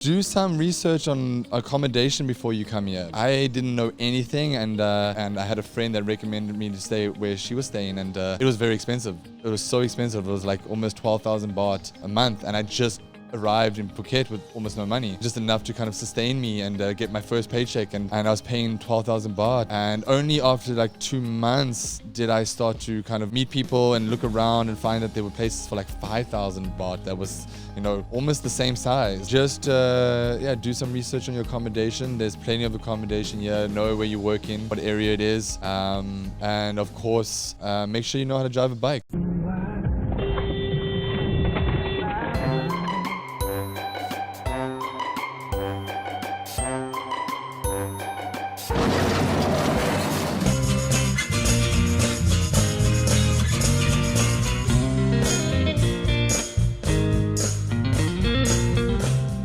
Do some research on accommodation before you come here. I didn't know anything, and I had a friend that recommended me to stay where she was staying, and it was very expensive. It was so expensive. It was like almost 12,000 baht a month, and I just arrived in Phuket with almost no money, just enough to kind of sustain me and get my first paycheck, and I was paying 12,000 baht, and only after like 2 months did I start to kind of meet people and look around and find that there were places for like 5,000 baht that was, you know, almost the same size. Just do some research on your accommodation. There's plenty of accommodation here. Know where you're working, what area it is, and of course make sure you know how to drive a bike.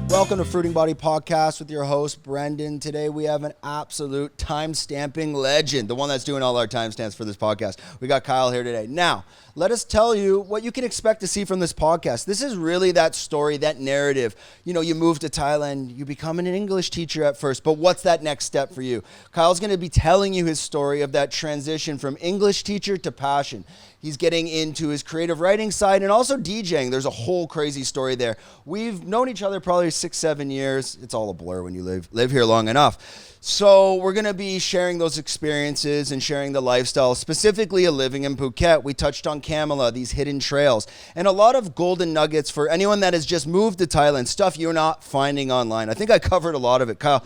Welcome to Fruiting Body Podcast with your host, Brendan. Today we have an absolute time-stamping legend, the one that's doing all our timestamps for this podcast. We got Kyle here today. Now, let us tell you what you can expect to see from this podcast. This is really that story, that narrative. You know, you move to Thailand, you become an English teacher at first, but what's that next step for you? Kyle's going to be telling you his story of that transition from English teacher to passion. He's getting into his creative writing side and also DJing. There's a whole crazy story there. We've known each other probably 6-7 years. It's all a blur when you live here long enough. So we're going to be sharing those experiences and sharing the lifestyle, specifically of living in Phuket. We touched on Kamala, these hidden trails, and a lot of golden nuggets for anyone that has just moved to Thailand, stuff you're not finding online. I think I covered a lot of it. Kyle,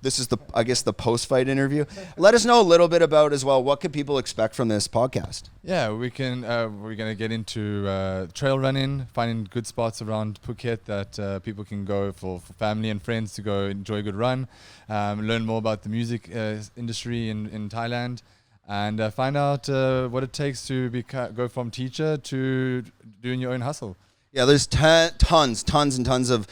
this is the post-fight interview. Let us know a little bit about as well, what could people expect from this podcast? Yeah, we're going to get into trail running, finding good spots around Phuket that people can go for family and friends to go enjoy a good run. Learn more about the music industry in Thailand, and find out what it takes to go from teacher to doing your own hustle. Yeah, there's tons and tons of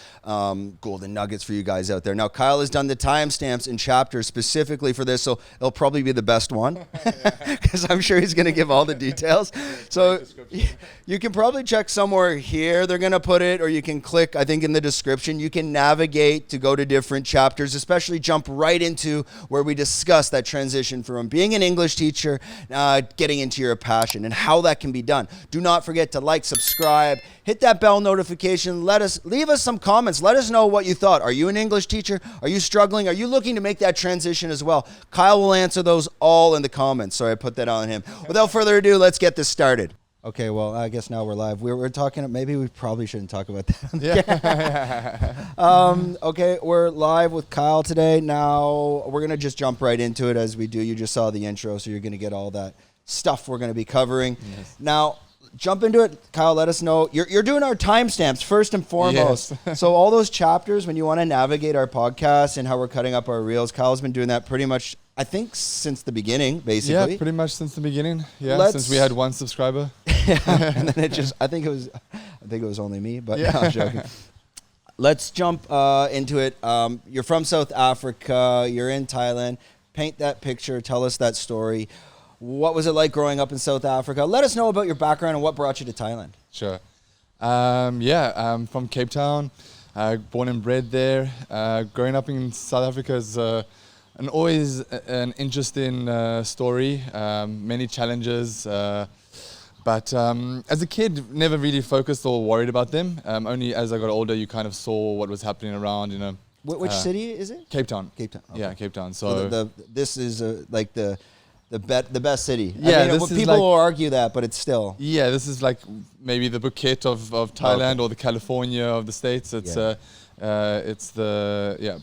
golden nuggets for you guys out there. Now, Kyle has done the timestamps and chapters specifically for this, so it'll probably be the best one because I'm sure he's going to give all the details. So you can probably check somewhere here. They're going to put it, or you can click, I think, in the description. You can navigate to go to different chapters, especially jump right into where we discuss that transition from being an English teacher, getting into your passion and how that can be done. Do not forget to like, subscribe, hit that bell notification. Leave us some comments. Let us know what you thought. Are you an English teacher? Are you struggling? Are you looking to make that transition as well? Kyle will answer those all in the comments. Sorry, I put that on him. Without further ado, let's get this started. Okay, well, I guess now we're live. We're talking, maybe we probably shouldn't talk about that. Okay, we're live with Kyle today. Now, we're going to just jump right into it as we do. You just saw the intro, so you're going to get all that stuff we're going to be covering. Yes. Now, jump into it. Kyle, let us know. You're doing our timestamps first and foremost. Yes. So all those chapters, when you want to navigate our podcast and how we're cutting up our reels, Kyle's been doing that pretty much, I think, since the beginning, basically. Yeah, pretty much since the beginning. Yeah, since we had 1 subscriber. Yeah, and then I think it was only me, but yeah. No, I'm joking. Let's jump into it. You're from South Africa. You're in Thailand. Paint that picture. Tell us that story. What was it like growing up in South Africa? Let us know about your background and what brought you to Thailand. Sure. I'm from Cape Town, born and bred there. Growing up in South Africa is always an interesting story, many challenges. But as a kid, never really focused or worried about them. Only as I got older, you kind of saw what was happening around, you know. Which city is it? Cape Town. Cape Town. Okay. Yeah, Cape Town. So this is like the best city. Yeah, I mean, people will argue that, but it's still. Yeah, this is like maybe the Phuket of Thailand or the California of the States. It's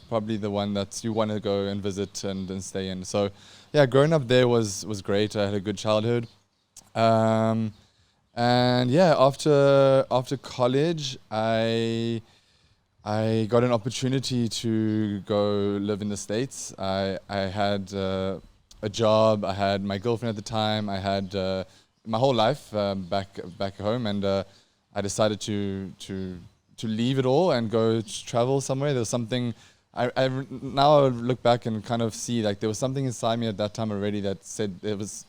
probably the one that you want to go and visit and stay in. So yeah, growing up there was great. I had a good childhood. And yeah, after college, I got an opportunity to go live in the States. I had a job. I had my girlfriend at the time. I had my whole life back home, and I decided to leave it all and go travel somewhere. There was something. I now look back and kind of see like there was something inside me at that time already that said there was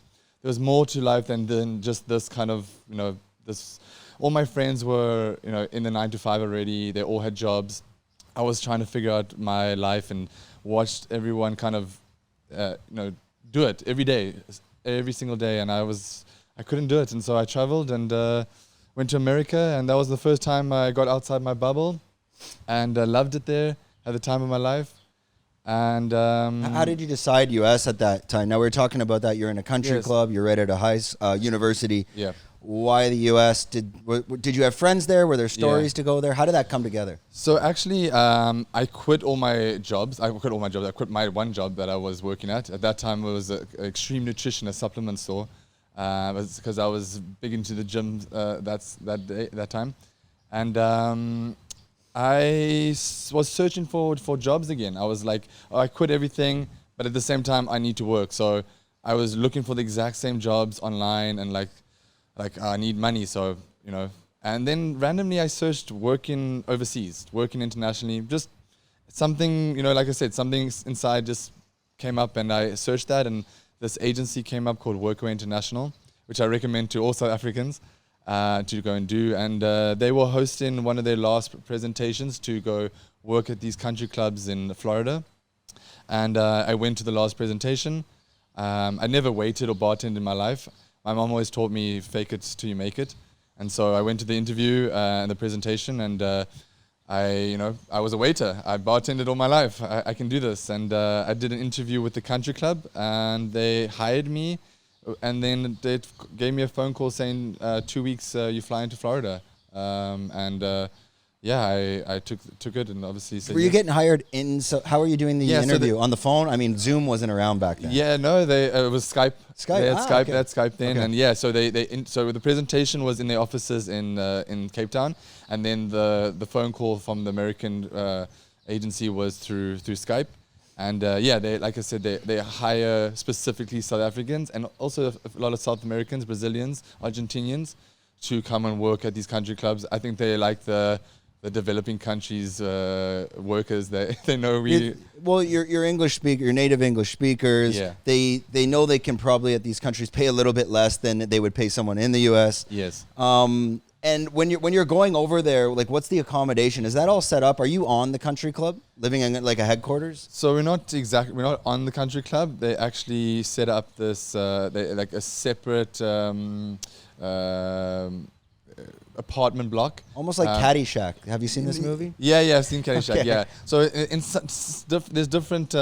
more to life than just this kind of, you know, this. All my friends were, you know, in the 9 to 5 already. They all had jobs. I was trying to figure out my life and watched everyone kind of, do it every day, every single day, and I couldn't do it, and so I traveled and went to America, and that was the first time I got outside my bubble, and loved it there, had the time of my life. And how did you decide US at that time? Now we're talking about that you're in a country club, you're right at a university. Yeah. Why the US? Did you have friends there? Were there stories to go there? How did that come together? So actually, I quit all my jobs. I quit my one job that I was working at. At that time, it was an Extreme Nutrition, a supplement store. Because I was big into the gym that time. And was searching for jobs again. I was like, I quit everything, but at the same time, I need to work. So I was looking for the exact same jobs online, and like I need money. So, and then randomly I searched working overseas, working internationally, just something, like I said, something inside just came up, and I searched that, and this agency came up called Workaway International, which I recommend to all South Africans to go and do. And they were hosting one of their last presentations to go work at these country clubs in Florida. And I went to the last presentation. I never waited or bartended in my life. My mom always taught me, fake it till you make it. And so I went to the interview and the presentation, and I was a waiter. I bartended all my life. I can do this. And I did an interview with the country club, and they hired me. And then they gave me a phone call saying, 2 weeks, you fly into Florida. I took it, and obviously said. Were you getting hired in? So how were you doing the interview on the phone? I mean, Zoom wasn't around back then. Yeah, no, it was Skype. Skype. They had Skype. Okay. They had Skype then, and so the presentation was in their offices in Cape Town, and then the phone call from the American agency was through Skype. And they, like I said, they hire specifically South Africans and also a lot of South Americans, Brazilians, Argentinians to come and work at these country clubs. I think they like the developing countries workers. They know you're English speaker, you're native English speakers. Yeah. They know they can probably at these countries pay a little bit less than they would pay someone in the US. Yes. And when you're going over there, like, what's the accommodation? Is that all set up? Are you on the country club, living in like a headquarters? So we're not on the country club. They actually set up this like a separate apartment block. Almost like Caddyshack. Have you seen this movie? Yeah, I've seen Caddyshack. Okay. Yeah. So there's different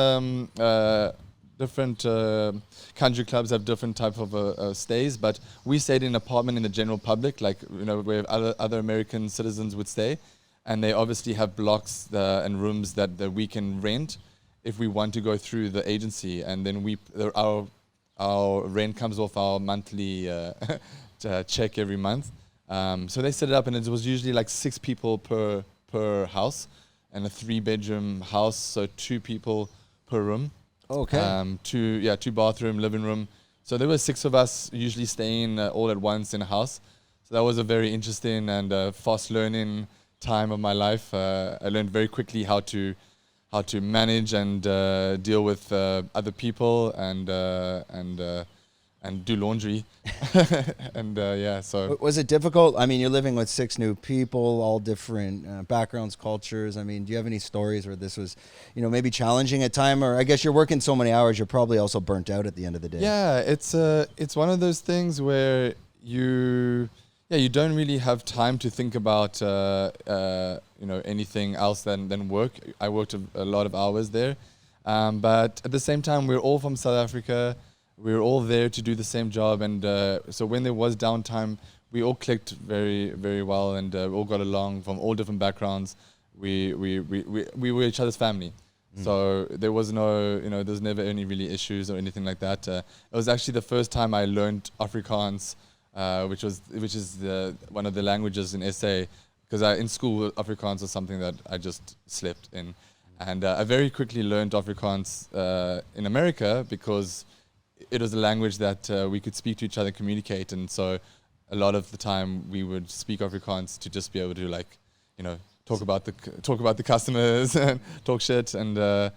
country clubs have different type of stays, but we stayed in an apartment in the general public, like where other American citizens would stay, and they obviously have blocks and rooms that we can rent if we want to go through the agency, and then our rent comes off our monthly check every month. So they set it up, and it was usually like 6 people per house, and a 3-bedroom house, so 2 people per room. Okay. 2 bathroom, living room. So there were 6 of us usually staying all at once in a house. So that was a very interesting and fast learning time of my life. I learned very quickly how to manage and deal with other people and do laundry. So. Was it difficult? I mean, you're living with 6 new people, all different backgrounds, cultures. I mean, do you have any stories where this was, maybe challenging at time? Or I guess you're working so many hours, you're probably also burnt out at the end of the day. Yeah, it's one of those things where you don't really have time to think about anything else than work. I worked a lot of hours there, but at the same time, we're all from South Africa. We were all there to do the same job, and so when there was downtime, we all clicked very, very well, and we all got along from all different backgrounds. We were each other's family, so there was no, there's never any really issues or anything like that. It was actually the first time I learned Afrikaans, which is one of the languages in SA, because in school Afrikaans was something that I just slept in, and I very quickly learned Afrikaans in America because it was a language that we could speak to each other, communicate, and so a lot of the time we would speak Afrikaans to just be able to talk about the customers and talk shit, and I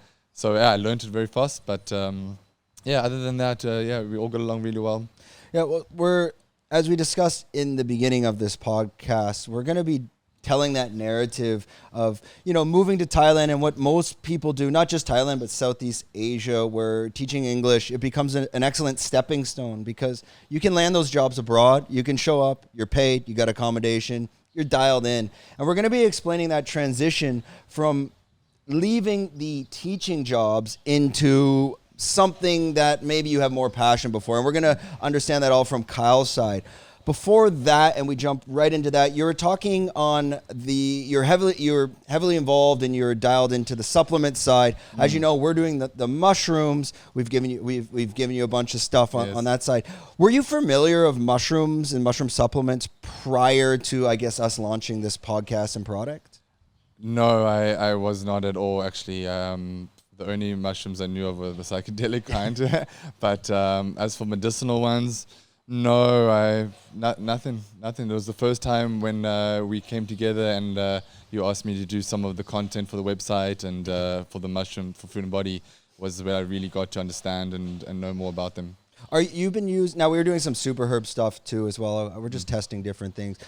learned it very fast. But other than that, we all got along really well. Yeah, well, as we discussed in the beginning of this podcast, we're going to be telling that narrative of, moving to Thailand and what most people do, not just Thailand, but Southeast Asia, where teaching English, it becomes an excellent stepping stone because you can land those jobs abroad. You can show up, you're paid, you got accommodation, you're dialed in. And we're going to be explaining that transition from leaving the teaching jobs into something that maybe you have more passion before. And we're going to understand that all from Kyle's side. Before that, and we jump right into that, you're talking on you're heavily involved and you're dialed into the supplement side. As you know, we're doing the mushrooms. We've given you a bunch of stuff on that side. Were you familiar of mushrooms and mushroom supplements prior to, I guess, us launching this podcast and product? No, I was not at all, actually. The only mushrooms I knew of were the psychedelic kind. But as for medicinal ones, no, nothing. It was the first time when we came together and you asked me to do some of the content for the website and for the mushroom, for Food and Body, was where I really got to understand and know more about them. Now we were doing some super herb stuff too as well. We're just testing different things.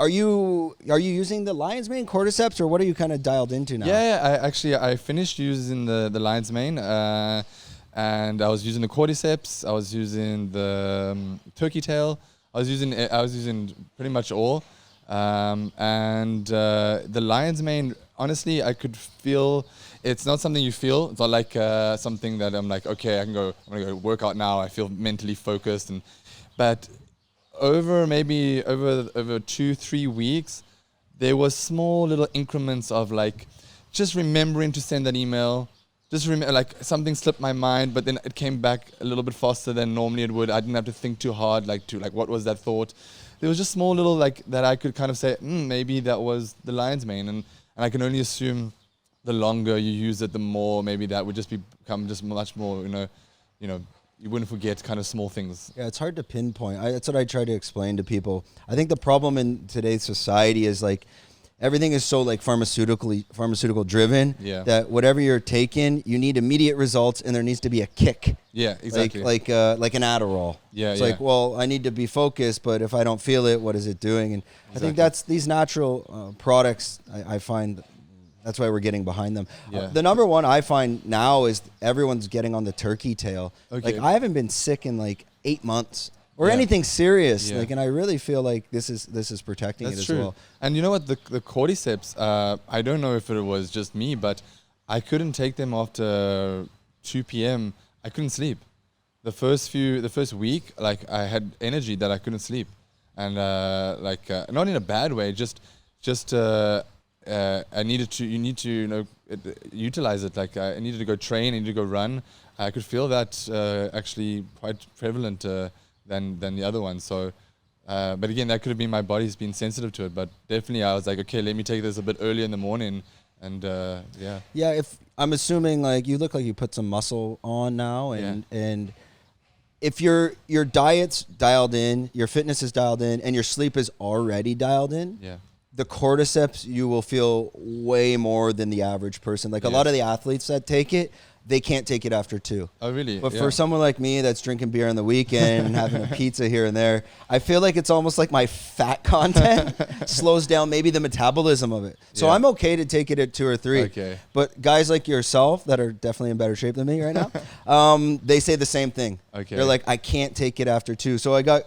Are you using the lion's mane cordyceps, or what are you kind of dialed into now? Yeah. I finished using the lion's mane, and I was using the cordyceps. I was using the turkey tail. I was using pretty much all, and the lion's mane. Honestly, I could feel. It's not something you feel. It's not like something that I'm like, okay, I'm gonna go work out now. I feel mentally focused, but over 2-3 weeks, there was small little increments of like just remembering to send an email. Just like something slipped my mind, but then it came back a little bit faster than normally it would. I didn't have to think too hard, like what was that thought. There was just small little like that I could kind of say, maybe that was the lion's mane, and I can only assume the longer you use it, the more maybe that would just become just much more, you wouldn't forget kind of small things. Yeah, it's hard to pinpoint. That's what I try to explain to people. I think the problem in today's society is like everything is so like pharmaceutical driven that whatever you're taking, you need immediate results and there needs to be a kick. Yeah, exactly. Like an Adderall. It's like, well, I need to be focused, but if I don't feel it, what is it doing? And I think that's these natural products. I find that's why we're getting behind them. The number one I find now is everyone's getting on the turkey tail. Okay. Like I haven't been sick in like 8 months or anything serious. Like, and I really feel like this is protecting it as well. And you know what? The cordyceps, I don't know if it was just me, but I couldn't take them after 2 p.m. I couldn't sleep. The first week, like I had energy that I couldn't sleep, and not in a bad way, just. You need to utilize it. Like I needed to go train, I needed to go run. I could feel that actually quite prevalent than the other ones. So, but again, that could have been my body's been sensitive to it. But definitely, I was like, okay, let me take this a bit earlier in the morning, and Yeah, if I'm assuming like you look like you put some muscle on now, and if your diet's dialed in, your fitness is dialed in, and your sleep is already dialed in. Yeah. The cordyceps, you will feel way more than the average person. Like a lot of the athletes that take it, they can't take it after 2. Oh, really? But for someone like me that's drinking beer on the weekend and having a pizza here and there, I feel like it's almost like my fat content slows down maybe the metabolism of it. So I'm okay to take it at 2 or 3. Okay. But guys like yourself that are definitely in better shape than me right now, they say the same thing. Okay. They're like, I can't take it after 2. So I got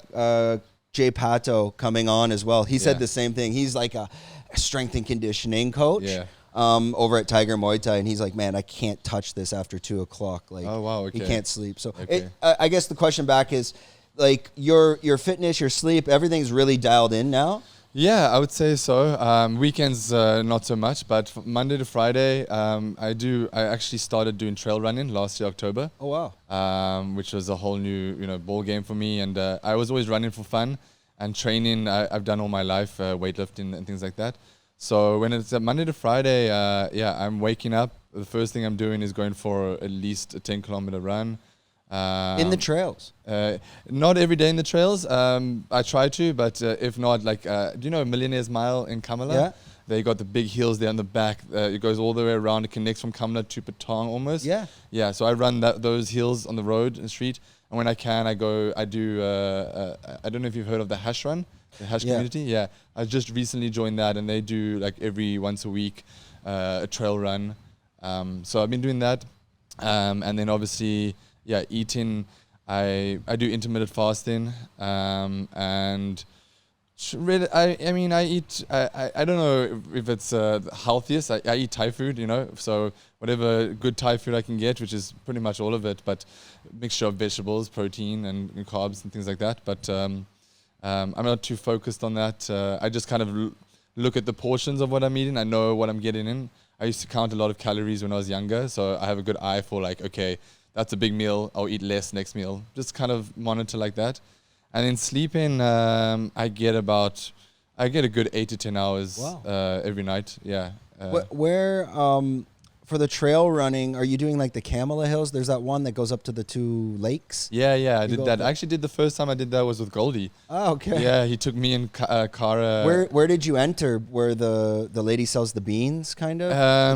Jay Pato coming on as well. He said the same thing. He's like a strength and conditioning coach over at Tiger Muay Thai, and he's like, man, I can't touch this after 2 o'clock. Like, oh wow, okay. He can't sleep. So I guess the question back is, like, your fitness, your sleep, everything's really dialed in now. Yeah, I would say so. Weekends, not so much, but Monday to Friday, I actually started doing trail running last year, October. Oh, wow. Which was a whole new, ball game for me. And I was always running for fun, and training, I've done all my life, weightlifting and things like that. So when it's Monday to Friday, I'm waking up. The first thing I'm doing is going for at least a 10-kilometer run. In the trails? Not every day in the trails. I try to, but if not, like, do you know Millionaire's Mile in Kamala? Yeah. They got the big hills there on the back. It goes all the way around. It connects from Kamala to Patong almost. Yeah. Yeah, so I run those hills on the road and street. And when I can, I do, I don't know if you've heard of the hash run. the hash Yeah. community. Yeah, I just recently joined that, and they do like every once a week a trail run. So I've been doing that, and then obviously, yeah, eating. I do intermittent fasting, and really, I mean, I eat. I don't know if it's the healthiest. I eat Thai food, you know. So whatever good Thai food I can get, which is pretty much all of it, but mixture of vegetables, protein, and carbs and things like that. But I'm not too focused on that. I just kind of look at the portions of what I'm eating. I know what I'm getting in. I used to count a lot of calories when I was younger, so I have a good eye for like, okay, that's a big meal. I'll eat less next meal. Just kind of monitor like that. And then sleeping, I get a good 8 to 10 hours every night. Yeah. Where for the trail running, are you doing like the Kamala Hills? There's that one that goes up to the 2 lakes. Yeah, I did that. I actually did the first time I did that was with Goldie. Oh, okay. Yeah, he took me and Kara. Where did you enter? Where the lady sells the beans, kind of? I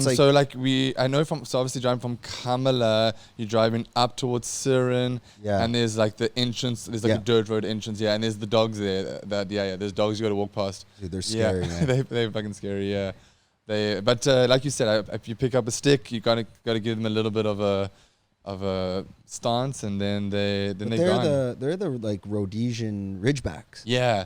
know so obviously driving from Kamala, you're driving up towards Siren, and there's like the entrance, there's like a dirt road entrance, and there's the dogs there. There's dogs you got to walk past. Dude, they're scary, man. They're fucking scary, yeah. But like you said, if you pick up a stick, you gotta give them a little bit of a stance, and then they're gone. They're the like Rhodesian Ridgebacks. Yeah.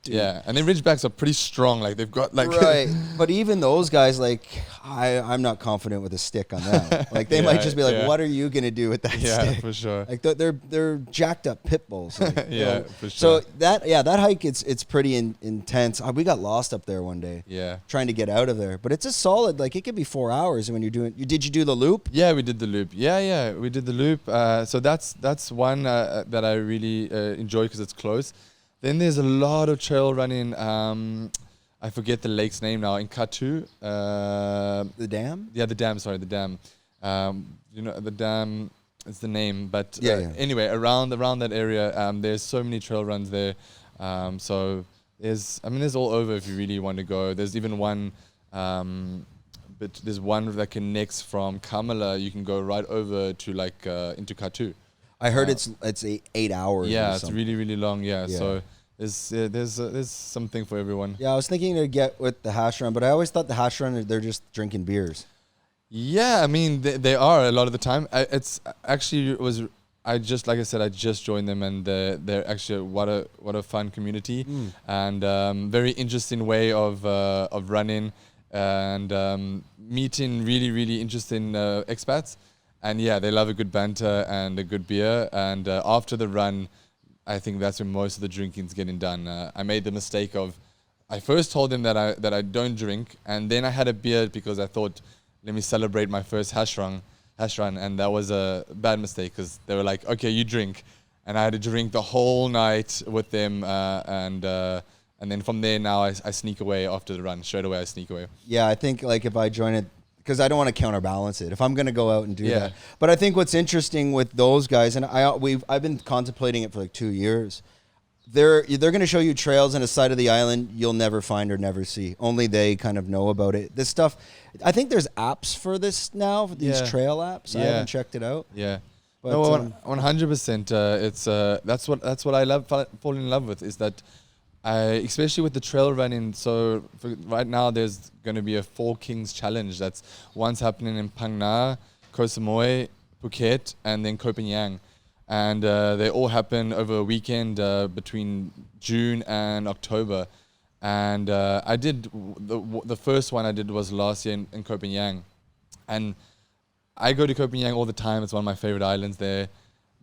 Yeah, and then Ridgebacks are pretty strong. Like they've got like right. But even those guys, like I'm not confident with a stick on that. Like they might just be like, "What are you gonna do with that stick?" Yeah, for sure. Like they're jacked up pit bulls. Like, yeah, for sure. So that hike it's pretty intense. We got lost up there one day. Yeah, trying to get out of there, but it's a solid. Like it could be 4 hours when you're doing. Did you do the loop? Yeah, we did the loop. Yeah, we did the loop. So that's one that I really enjoy because it's close. Then there's a lot of trail running. I forget the lake's name now in Katu. The dam? Yeah, the dam. Sorry, the dam. The dam is the name. But anyway, around that area, there's so many trail runs there. So there's all over if you really want to go. There's even one, but there's one that connects from Kamala. You can go right over to like into Katu. I heard it's 8 hours. Yeah, it's really, really long. Yeah. So there's something for everyone. Yeah, I was thinking to get with the hash run, but I always thought the hash run they're just drinking beers. Yeah, I mean they are a lot of the time. I just joined them, and they're actually what a fun community, and very interesting way of running, and meeting really, really interesting expats. And yeah, they love a good banter and a good beer. And after the run, I think that's when most of the drinking's getting done. I made the mistake of, I first told them that I don't drink, and then I had a beer because I thought, let me celebrate my first hash run, and that was a bad mistake because they were like, okay, you drink, and I had to drink the whole night with them, and then from there now I sneak away after the run. Straight away I sneak away. Yeah, I think like if I join it. Because I don't want to counterbalance it if I'm going to go out and do that. But I think what's interesting with those guys, and I've been contemplating it for like 2 years. They're going to show you trails on a side of the island you'll never find or never see. Only they kind of know about it. This stuff, I think there's apps for this now. These trail apps. I haven't checked it out. Yeah, but no, 100%. It's that's what I fall in love with is that. Especially with the trail running, so right now there's going to be a 4 Kings challenge that's once happening in Phang Nga, Koh Samui, Phuket, and then Koh Phangan. And they all happen over a weekend between June and October. And I did, the first one I did was last year in Koh Phangan. And I go to Koh Phangan all the time, it's one of my favorite islands there.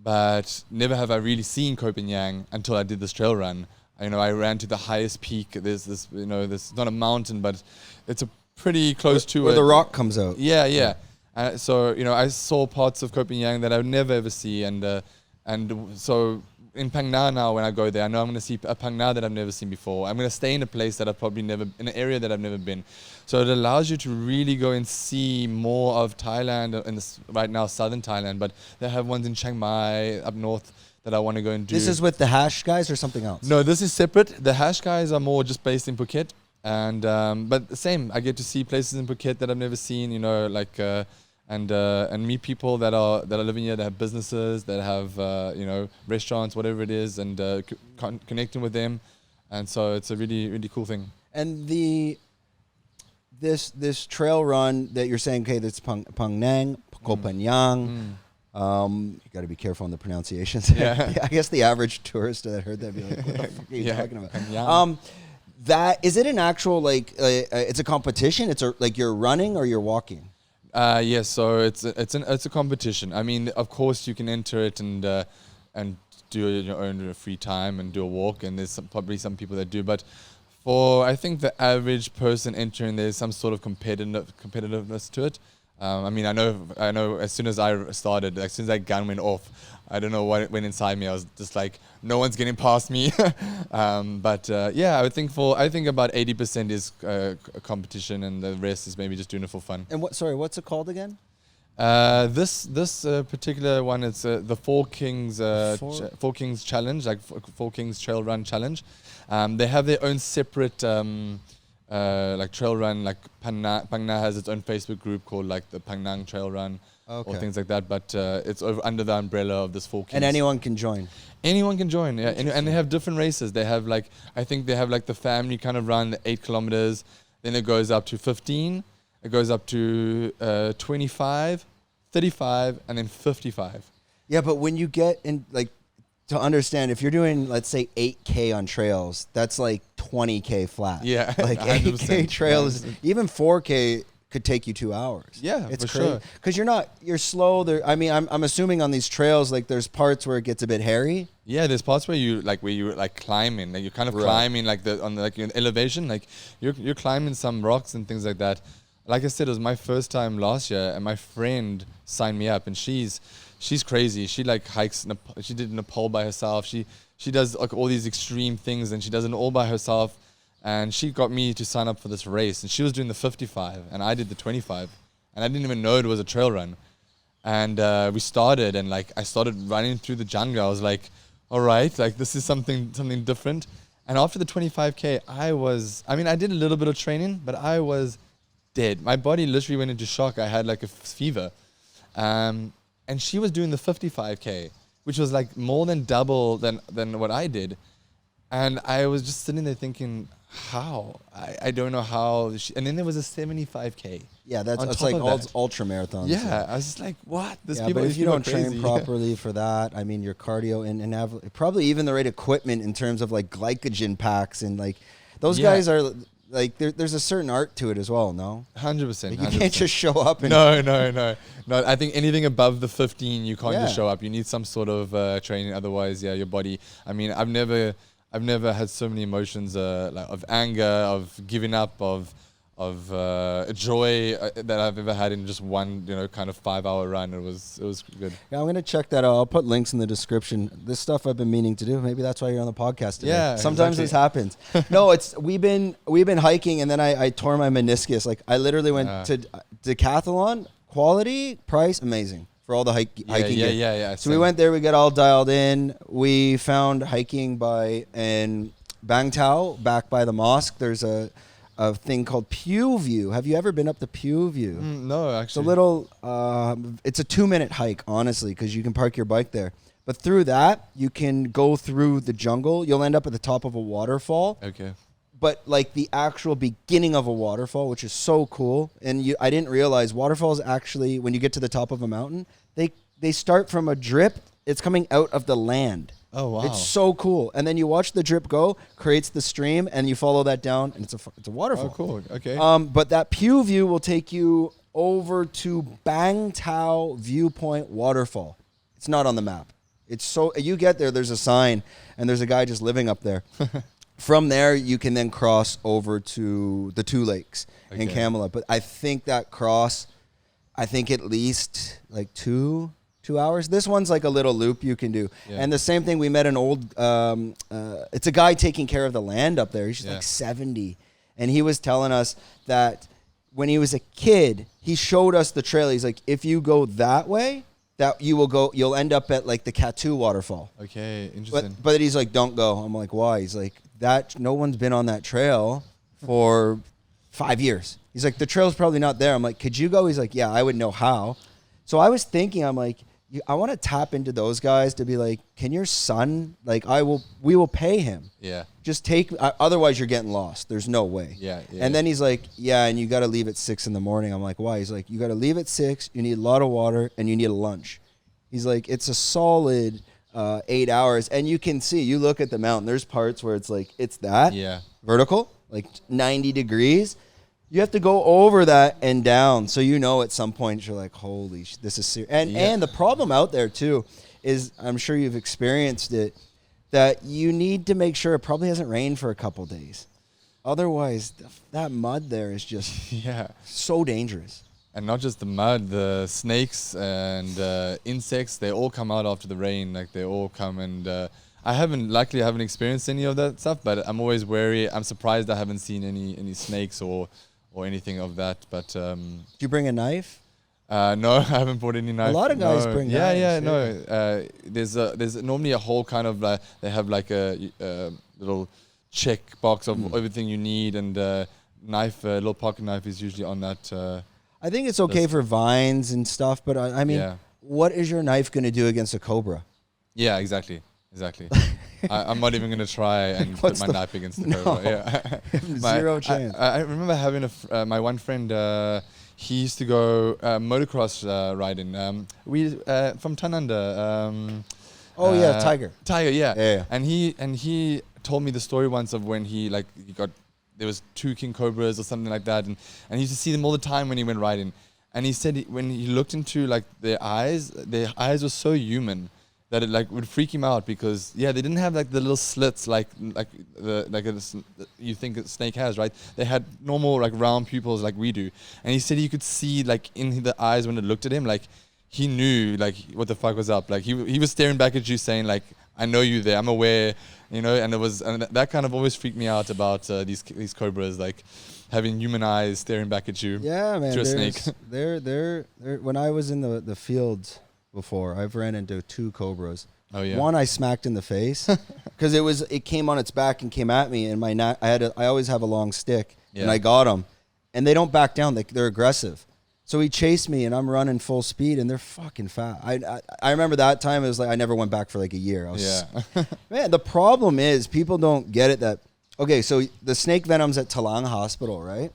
But never have I really seen Koh Phangan until I did this trail run. I ran to the highest peak. There's this, this not a mountain, but it's a pretty close to where the rock comes out. Yeah. So I saw parts of Koh Phangan that I would never ever see, and so in Phang Nga now when I go there, I know I'm going to see a Phang Nga that I've never seen before. I'm going to stay in a place that I've probably never, in an area that I've never been. So it allows you to really go and see more of Thailand, right now southern Thailand, but they have ones in Chiang Mai up north that I want to go and do. This is with the hash guys or something else? No, this is separate. The hash guys are more just based in Phuket, and but the same. I get to see places in Phuket that I've never seen. And meet people that are living here, that have businesses, that have restaurants, whatever it is, and connecting with them. And so it's a really, really cool thing. And this trail run that you're saying, okay, that's Phang Nang, Koh Phangan. You got to be careful on the pronunciations. Yeah. I guess the average tourist that heard that be like, what the fuck are you talking about? Phang That is it an actual it's a competition? It's like you're running or you're walking? Yes, so it's a competition. I mean, of course, you can enter it and do it in your own free time and do a walk, and there's probably some people that do. But for I think the average person entering, there's some sort of competitiveness to it. I mean, I know. As soon as I started, as soon as that gun went off, I don't know what went inside me. I was just like, no one's getting past me. But yeah, I think about 80% is a competition, and the rest is maybe just doing it for fun. And what's it called again? This particular one, it's the Four Kings Four Kings Challenge, like Four Kings Trail Run Challenge. They have their own separate like trail run. Like Phang Nga has its own Facebook group called like the Phang Nang Trail Run, or things like that. But it's under the umbrella of this Four Kings. And anyone can join. Anyone can join, yeah. And they have different races. They have like, I think they have like the family kind of run, the 8 kilometers. Then it goes up to 15. It goes up to 25, 35, and then 55. Yeah, but when you get in, like, to understand, if you're doing, let's say, 8K on trails, that's like 20K flat. Yeah, like 8K trails, even 4K could take you 2 hours. Yeah, it's for crazy. sure. Because you're slow. There, I mean, I'm assuming on these trails, like, there's parts where it gets a bit hairy. Yeah, there's parts where you climbing, like you're kind of climbing like on your elevation, like you're climbing some rocks and things like that. Like I said, it was my first time last year, and my friend signed me up, and she's crazy. She like hikes, she did Nepal by herself. She does like all these extreme things, and she does it all by herself. And she got me to sign up for this race, and she was doing the 55, and I did the 25, and I didn't even know it was a trail run. And we started, and like I started running through the jungle. I was like, all right, like this is something different. And after the 25K, I did a little bit of training, but I was dead. My body literally went into shock. I had like a fever. And she was doing the 55K, which was like more than double than what I did. And I was just sitting there thinking, how? I don't know how. And then there was a 75K. Yeah, that's like ultra marathons. Yeah, I was just like, what? But if you don't train properly for that, I mean, your cardio and have probably even the right equipment in terms of like glycogen packs and like those guys are like there's a certain art to it as well. No, 100%. Like you can't just show up. And No. I think anything above the 15, you can't just show up. You need some sort of training. Otherwise, your body. I mean, I've never had so many emotions like of anger, of giving up, of joy that I've ever had in just one, kind of 5-hour run. It was good. Yeah, I'm gonna check that out. I'll put links in the description. This stuff I've been meaning to do. Maybe that's why you're on the podcast today. Yeah, sometimes this happens. No, we've been hiking, and then I tore my meniscus. Like I literally went to Decathlon. Quality, price, amazing for all the hiking. Yeah. So we went there. We got all dialed in. We found hiking in Bang Tao, back by the mosque. There's a thing called Pew View. Have you ever been up to Pew View? No, actually. It's a little, it's a 2-minute hike, honestly, because you can park your bike there. But through that, you can go through the jungle. You'll end up at the top of a waterfall. Okay. But like the actual beginning of a waterfall, which is so cool. And I didn't realize waterfalls actually, when you get to the top of a mountain, they start from a drip. It's coming out of the land. Oh, wow. It's so cool. And then you watch the drip go, creates the stream, and you follow that down, and it's a waterfall. Oh, cool. Okay. But that Pew View will take you over to Bang Tao Viewpoint Waterfall. It's not on the map. You get there, there's a sign, and there's a guy just living up there. From there, you can then cross over to the 2 lakes in Kamala. But I think that at least like 2 hours. This one's like a little loop you can do. Yeah. And the same thing, we met an old, it's a guy taking care of the land up there. He's just like 70. And he was telling us that when he was a kid, he showed us the trail. He's like, if you go that way, you'll end up at like the Katu waterfall. Okay, interesting. But he's like, don't go. I'm like, why? He's like, no one's been on that trail for 5 years. He's like, the trail's probably not there. I'm like, could you go? He's like, yeah, I would know how. So I was thinking, I'm like, I want to tap into those guys to be like, can your son, like, we will pay him. Yeah. Just take, otherwise you're getting lost. There's no way. Yeah. And then he's like, yeah, and you got to leave at 6 a.m. I'm like, why? He's like, you got to leave at 6. You need a lot of water and you need a lunch. He's like, it's a solid 8 hours. And you can see, you look at the mountain, there's parts where it's like, it's that vertical, like 90 degrees. You have to go over that and down. So at some point you're like, holy this is serious. And the problem out there too is, I'm sure you've experienced it, that you need to make sure it probably hasn't rained for a couple days. Otherwise, that mud there is just so dangerous. And not just the mud, the snakes and insects, they all come out after the rain. Like they all come and I haven't experienced any of that stuff, but I'm always wary. I'm surprised I haven't seen any snakes or anything of that. But do you bring a knife? No, I haven't brought any knife. A lot of guys bring knives. No. There's normally a whole kind of they have like a little check box of everything you need, and knife, a little pocket knife is usually on that. I think it's okay for vines and stuff, but I mean, what is your knife going to do against a cobra? Yeah, exactly. I'm not even going to try and put my knife against the cobra. Zero chance. I remember having my one friend, he used to go motocross riding. We from Tananda. Tiger. Tiger, yeah. And he told me the story once of when there was 2 king cobras or something like that, and he used to see them all the time when he went riding. And he said when he looked into like their eyes were so human that it would freak him out, because they didn't have like the little slits like you think a snake has, right? They had normal like round pupils like we do. And he said you could see like in the eyes when it looked at him, like he knew like what the fuck was up. Like he was staring back at you saying like, I know you there, I'm aware, and that kind of always freaked me out about these cobras, like having human eyes staring back at you. Yeah, man. Through a snake. They're when I was in the fields before, I've ran into 2 cobras. Oh yeah. One I smacked in the face because it came on its back and came at me, and I always have a long stick, and I got them, and they don't back down. They're aggressive. So he chased me, and I'm running full speed, and they're fucking fast. I remember that time, it was like I never went back for like a year. Man, the problem is people don't get it that, okay, so the snake venom's at Talang Hospital, right?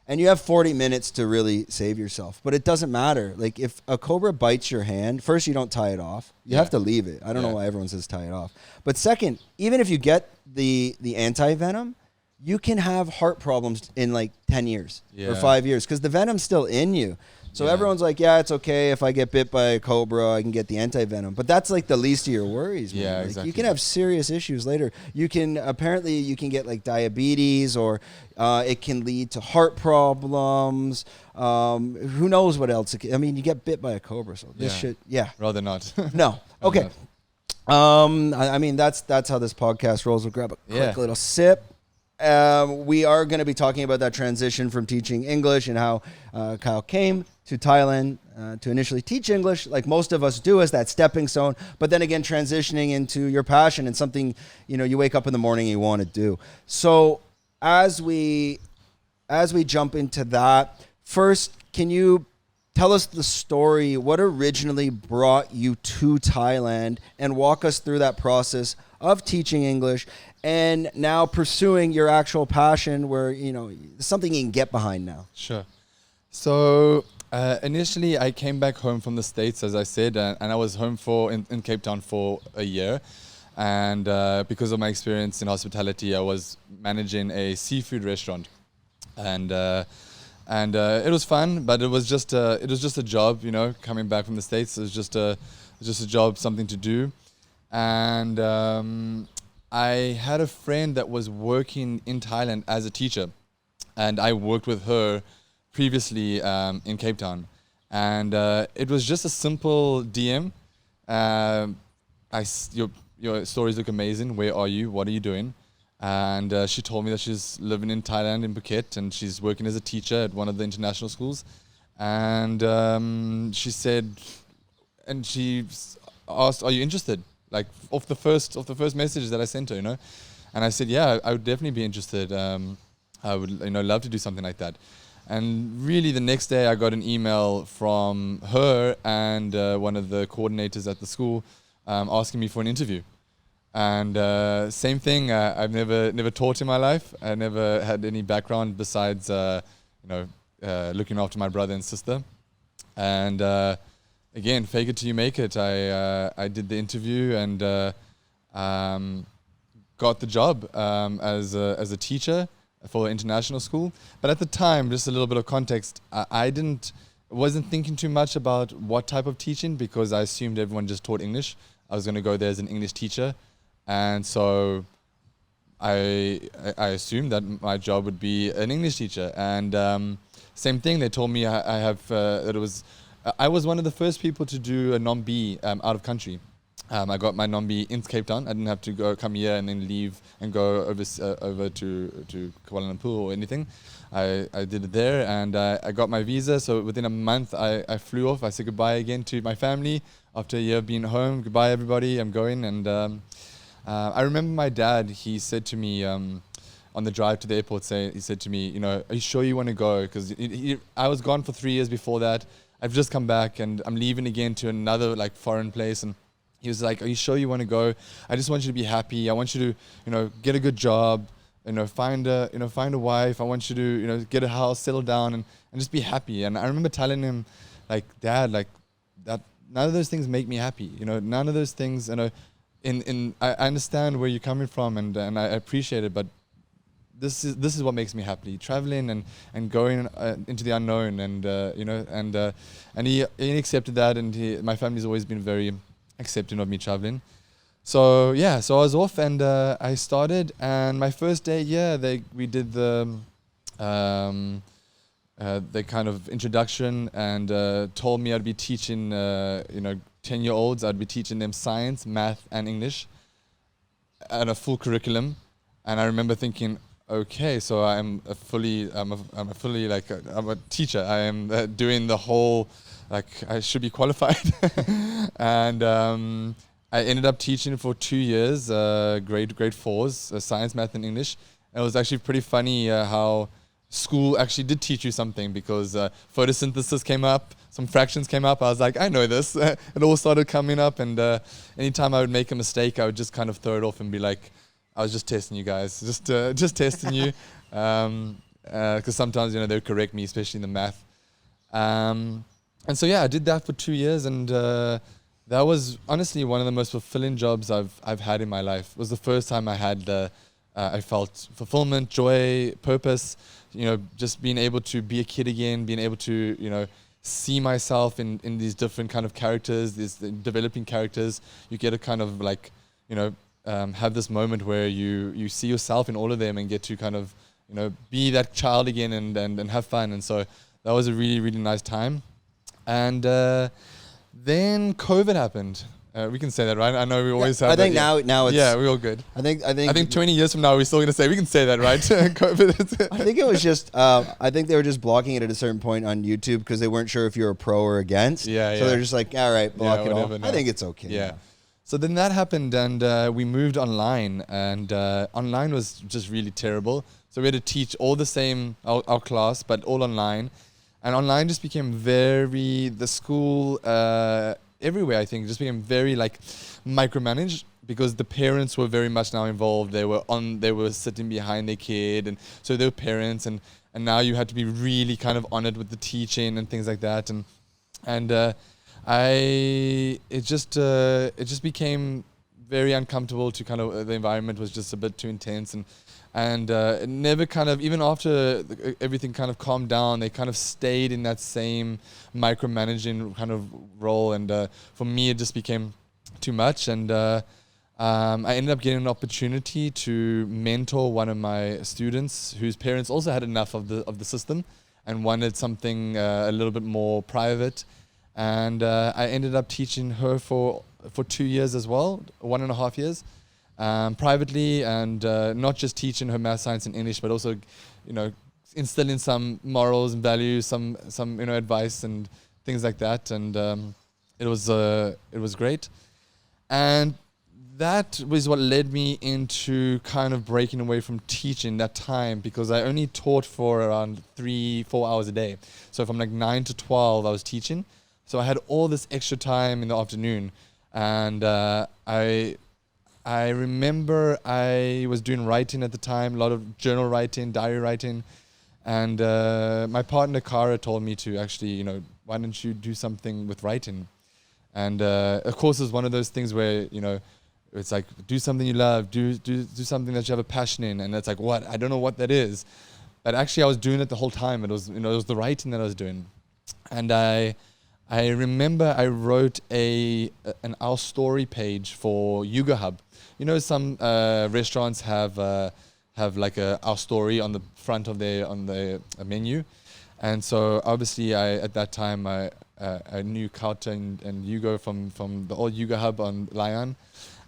And you have 40 minutes to really save yourself. But it doesn't matter. Like if a cobra bites your hand, first you don't tie it off. You have to leave it. I don't know why everyone says tie it off. But second, even if you get the anti-venom, you can have heart problems in like 10 years or 5 years because the venom's still in you. So everyone's like, yeah, it's okay if I get bit by a cobra, I can get the anti-venom. But that's like the least of your worries, man. Yeah, like, exactly. You can have serious issues later. You can get like diabetes, or it can lead to heart problems. Who knows what else? I mean, you get bit by a cobra, so this shit, Rather not. No. Okay. I mean, that's how this podcast rolls. We'll grab a quick little sip. We are going to be talking about that transition from teaching English and how Kyle came to Thailand to initially teach English, like most of us do, as that stepping stone. But then again, transitioning into your passion and something you wake up in the morning and you want to do. So as we jump into that, first, can you tell us the story? What originally brought you to Thailand, and walk us through that process of teaching English and now pursuing your actual passion, where something you can get behind now. Sure. So initially, I came back home from the States, as I said, and I was home in Cape Town for a year. And because of my experience in hospitality, I was managing a seafood restaurant, and it was fun, but it was just a job, coming back from the States. It was just a job, something to do. And I had a friend that was working in Thailand as a teacher, and I worked with her previously in Cape Town. And it was just a simple DM. Your stories look amazing. Where are you? What are you doing? And she told me that she's living in Thailand, in Phuket, and she's working as a teacher at one of the international schools. And she said, and she asked, "Are you interested?" Like off the first message that I sent her, And I said, "Yeah, I would definitely be interested. I would, love to do something like that." And really the next day I got an email from her and one of the coordinators at the school asking me for an interview. And same thing, I've never taught in my life. I never had any background besides looking after my brother and sister. And again, fake it till you make it. I did the interview and got the job as a teacher for an international school. But at the time, just a little bit of context, I wasn't thinking too much about what type of teaching because I assumed everyone just taught English. I was going to go there as an English teacher. And so I assumed that my job would be an English teacher. And same thing, they told me I was one of the first people to do a non-B out of country. I got my non-B in Cape Town. I didn't have to come here and then leave and go over to Kuala Lumpur or anything. I did it there and I got my visa. So within a month, I flew off. I said goodbye again to my family after a year of being home. Goodbye, everybody. I'm going. And I remember my dad, he said to me on the drive to the airport, he said to me, are you sure you want to go? Because I was gone for 3 years before that. I've just come back and I'm leaving again to another foreign place. And he was like, are you sure you want to go? I just want you to be happy. I want you to, get a good job, find a wife. I want you to, get a house, settle down and just be happy. And I remember telling him, Dad, that none of those things make me happy. None of those things, I understand where you're coming from and I appreciate it, but this is what makes me happy. Traveling and going into the unknown and he accepted that and my family's always been very accepting of me traveling. So I was off and I started and my first day, we did the kind of introduction and told me I'd be teaching 10-year-olds. I'd be teaching them science, math and English at a full curriculum. And I remember thinking, okay, so I'm a teacher. I am doing the whole, I should be qualified. And I ended up teaching for 2 years, grade fours, science, math, and English. And it was actually pretty funny how school actually did teach you something because photosynthesis came up, some fractions came up. I was like, I know this. It all started coming up, and anytime I would make a mistake, I would just kind of throw it off and be like, I was just testing you guys, just testing you. Because sometimes, they'll correct me, especially in the math. And so, I did that for 2 years, and that was honestly one of the most fulfilling jobs I've had in my life. It was the first time I had I felt fulfillment, joy, purpose, just being able to be a kid again, being able to, see myself in these different kind of characters, these developing characters. You get to kind of have this moment where you see yourself in all of them and get to kind of, be that child again and have fun. And so that was a really, really nice time. And then COVID happened. We can say that, right? I know we always have. I think now it's. Yeah, we're all good. I think 20 years from now we're still gonna say we can say that, right? COVID. I think it was just. I think they were just blocking it at a certain point on YouTube because they weren't sure if you were pro or against. Yeah. So they're just like, all right, block it all. No. I think it's okay. Yeah. So then that happened, and we moved online, and online was just really terrible. So we had to teach all the same our class, but all online, and online just became the school. Everywhere, I think, just became very micromanaged because the parents were very much now involved. They were sitting behind their kid, and so they were parents, and now you had to be really kind of honored with the teaching and things like that, and it just became very uncomfortable to kind of the environment was just a bit too intense and it never kind of, even after everything kind of calmed down, they kind of stayed in that same micromanaging kind of role. And for me, it just became too much. And I ended up getting an opportunity to mentor one of my students whose parents also had enough of the system and wanted something a little bit more private. And I ended up teaching her for 2 years as well, 1.5 years. Privately, and not just teaching her math, science, and English, but also, instilling some morals and values, some advice and things like that. And it was great. And that was what led me into kind of breaking away from teaching that time, because I only taught for around 3-4 hours a day. So from like 9 to 12, I was teaching. So I had all this extra time in the afternoon. And I remember I was doing writing at the time, a lot of journal writing, diary writing. And my partner, Kara, told me to actually, why don't you do something with writing? And of course, it's one of those things where, it's like, do something you love, do something that you have a passion in. And it's like, what? I don't know what that is. But actually, I was doing it the whole time. It was, it was the writing that I was doing. And I remember I wrote an Our Story page for Yuga Hub. Some restaurants have like a Our Story on the front of on the menu. And so obviously at that time, I knew Kauta and Hugo from the old Yuga Hub on Lion.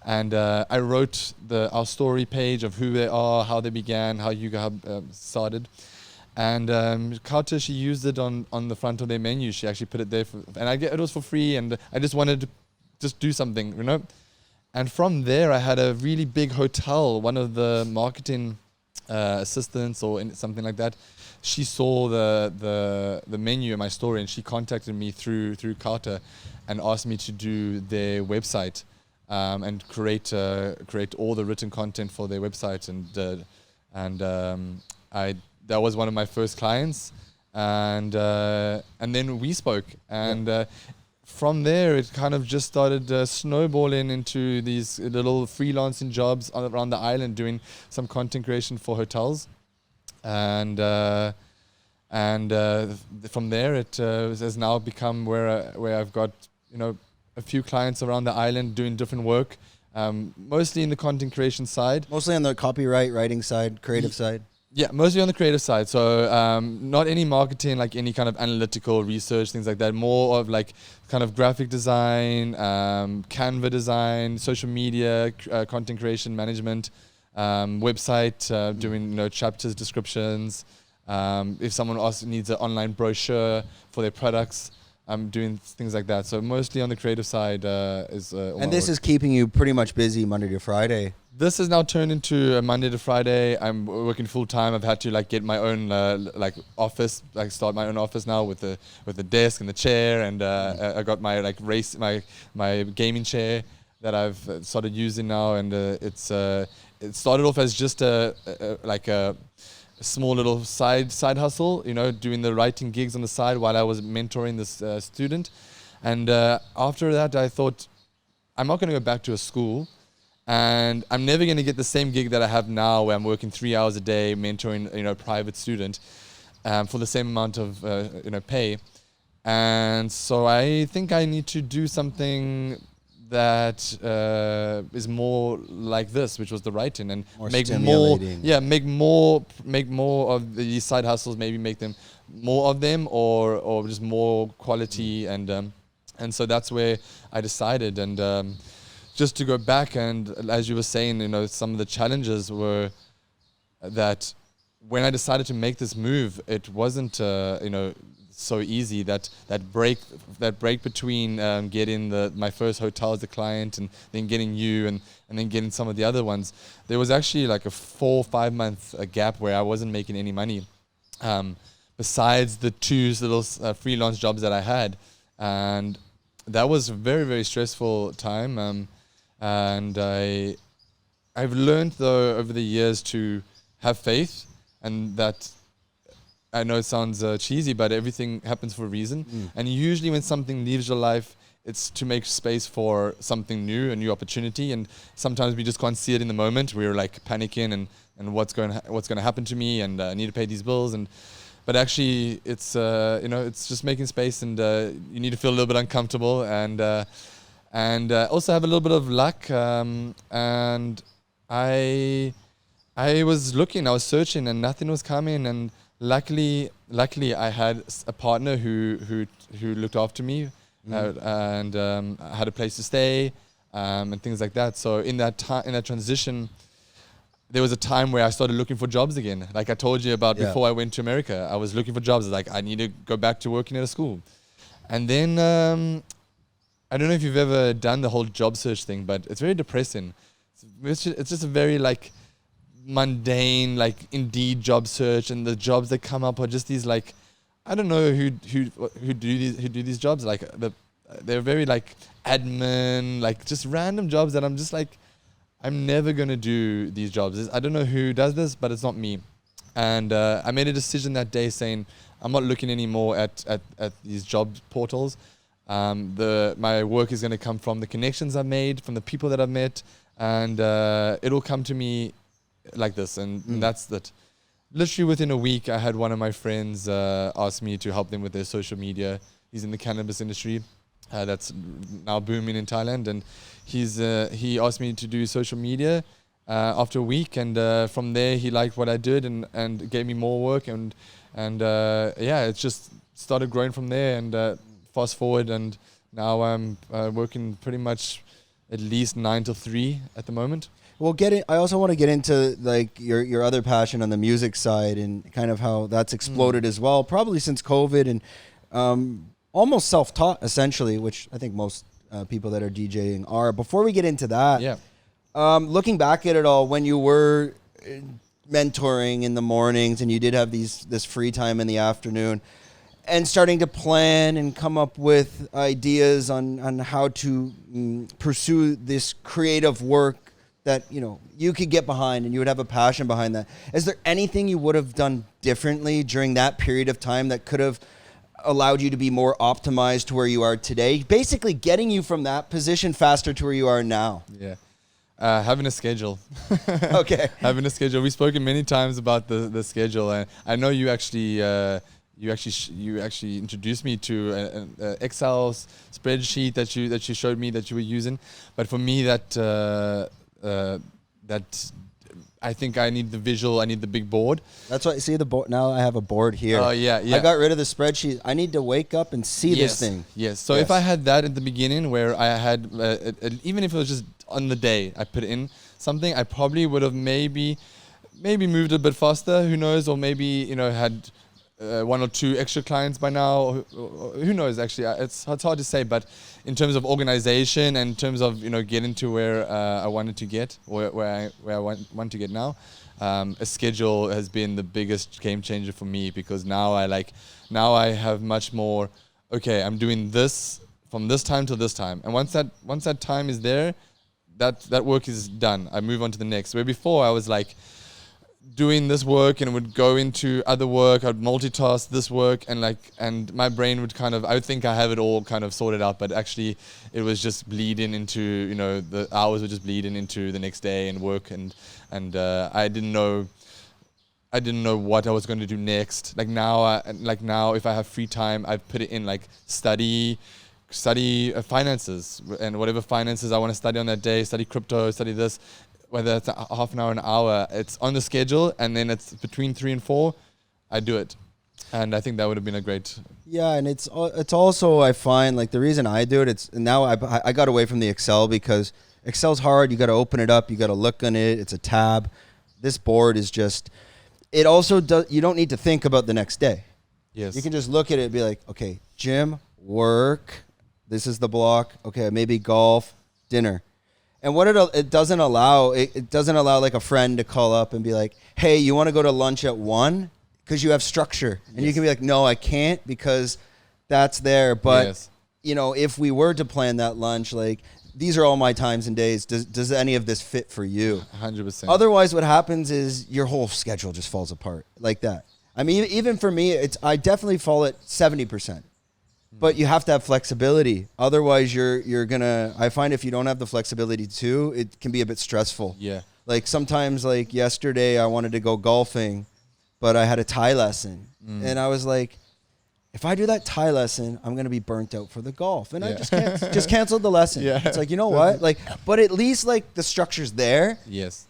And I wrote Our Story page of who they are, how they began, how Yuga Hub started. And Kauta, she used it on the front of their menu. She actually put it there, and it was for free. And I just wanted to just do something, And from there, I had a really big hotel. One of the marketing assistants or something like that, she saw the menu in my story, and she contacted me through Kauta and asked me to do their website. And create all the written content for their website, and that was one of my first clients, and then we spoke, and from there it kind of just started snowballing into these little freelancing jobs around the island, doing some content creation for hotels, and from there it has now become where I've got a few clients around the island doing different work, mostly in the content creation side. Mostly on the copyright, writing side, creative side? Yeah, mostly on the creative side. So not any marketing, like any kind of analytical research, things like that. More of like kind of graphic design, Canva design, social media, content creation management, website, doing chapters, descriptions. If someone else needs an online brochure for their products, I'm doing things like that. So mostly on the creative side is. And this is keeping you pretty much busy Monday to Friday. This has now turned into a Monday to Friday. I'm working full time. I've had to get my own office, start my own office now with the desk and the chair, and I got my my gaming chair that I've started using now, and it started off as just a small little side hustle, doing the writing gigs on the side while I was mentoring this student. And after that, I thought, I'm not going to go back to a school, and I'm never going to get the same gig that I have now, where I'm working 3 hours a day mentoring, a private student for the same amount of, pay. And so I think I need to do something that is more like this, which was the writing, and more make more of these side hustles, maybe make them more of them, or just more quality, and so that's where I decided. And just to go back, and as you were saying, some of the challenges were that when I decided to make this move, it wasn't so easy. That break between getting my first hotel as a client, and then getting you, and then getting some of the other ones, there was actually like a 4 or 5 month gap where I wasn't making any money, besides the 2 little freelance jobs that I had, and that was a very, very stressful time. And I've learned, though, over the years to have faith, and that I know it sounds cheesy, but everything happens for a reason. And usually when something leaves your life, it's to make space for something new, a new opportunity. And sometimes we just can't see it in the moment. We're panicking and what's going to happen to me, and I need to pay these bills. But actually, it's it's just making space, and you need to feel a little bit uncomfortable, and also have a little bit of luck. And I was looking, I was searching, and nothing was coming. And luckily, I had a partner who looked after me, and I had a place to stay, and things like that. So in that transition, there was a time where I started looking for jobs again. Like I told you about before I went to America, I was looking for jobs. I need to go back to working at a school. And then I don't know if you've ever done the whole job search thing, but it's very depressing. It's just a very like mundane, like Indeed job search, and the jobs that come up are just these like, I don't know who do these jobs. Like they're very like admin, like just random jobs that I'm just like, I'm never gonna do these jobs. I don't know who does this, but it's not me. And I made a decision that day saying I'm not looking anymore at these job portals. My work is gonna come from the connections I've made, from the people that I've met, and it'll come to me like this, and that's that. Literally within a week, I had one of my friends ask me to help them with their social media. He's in the cannabis industry that's now booming in Thailand, and he asked me to do social media after a week, and from there he liked what I did and gave me more work, and it just started growing from there. And fast forward, and now I'm working pretty much at least 9 to 3 at the moment. Well, I also want to get into like your other passion on the music side and kind of how that's exploded as well, probably since COVID, and almost self-taught essentially, which I think most people that are DJing are. Before we get into that, looking back at it all, when you were mentoring in the mornings and you did have this free time in the afternoon, and starting to plan and come up with ideas on how to pursue this creative work that you could get behind and you would have a passion behind that. Is there anything you would have done differently during that period of time that could have allowed you to be more optimized to where you are today? Basically getting you from that position faster to where you are now. Yeah. Having a schedule. Okay. Having a schedule. We've spoken many times about the schedule, and I know you actually introduced me to an Excel spreadsheet that you showed me that you were using. But for me, that I think I need the visual. I need the big board. That's why see the board. Now I have a board here. Oh yeah. I got rid of the spreadsheet. I need to wake up and see this thing. Yes. So if I had that at the beginning, where I had even if it was just on the day I put in something, I probably would have maybe moved a bit faster. Who knows? Or maybe had 1 or 2 extra clients by now. Who knows? Actually, it's hard to say. But in terms of organization and in terms of getting to where I wanted to get, or where I want to get now, a schedule has been the biggest game changer for me, because now I have much more. Okay, I'm doing this from this time to this time, and once that time is there, that work is done. I move on to the next. Where before I was like doing this work and would go into other work. I'd multitask this work and my brain would I would think I have it all kind of sorted out, but actually it was just bleeding into, the hours were just bleeding into the next day and work, and I didn't know what I was going to do next. Now if I have free time, I put it in study finances, and whatever finances I want to study on that day, study crypto, study this. Whether it's a half an hour, an hour, it's on the schedule, and then it's between 3 and 4, I do it. And I think that would have been a great... Yeah, and it's also, I find, the reason I do it, now I got away from the Excel, because Excel's hard, you got to open it up, you got to look on it, it's a tab. This board is just... It also does... You don't need to think about the next day. Yes. You can just look at it and be like, okay, gym, work, this is the block, okay, maybe golf, dinner. And what it doesn't allow, it doesn't allow a friend to call up and be like, hey, you want to go to lunch at 1? Because you have structure. And you can be like, no, I can't, because that's there. But, if we were to plan that lunch, these are all my times and days. Does any of this fit for you? 100%. Otherwise, what happens is your whole schedule just falls apart like that. I mean, even for me, I definitely fall at 70%. But you have to have flexibility. Otherwise, you're gonna. I find if you don't have the flexibility too, it can be a bit stressful. Yeah. Sometimes, yesterday, I wanted to go golfing, but I had a Thai lesson, and I was like, if I do that Thai lesson, I'm gonna be burnt out for the golf, and I just canceled the lesson. Yeah. It's you know what? But at least the structure's there. Yes.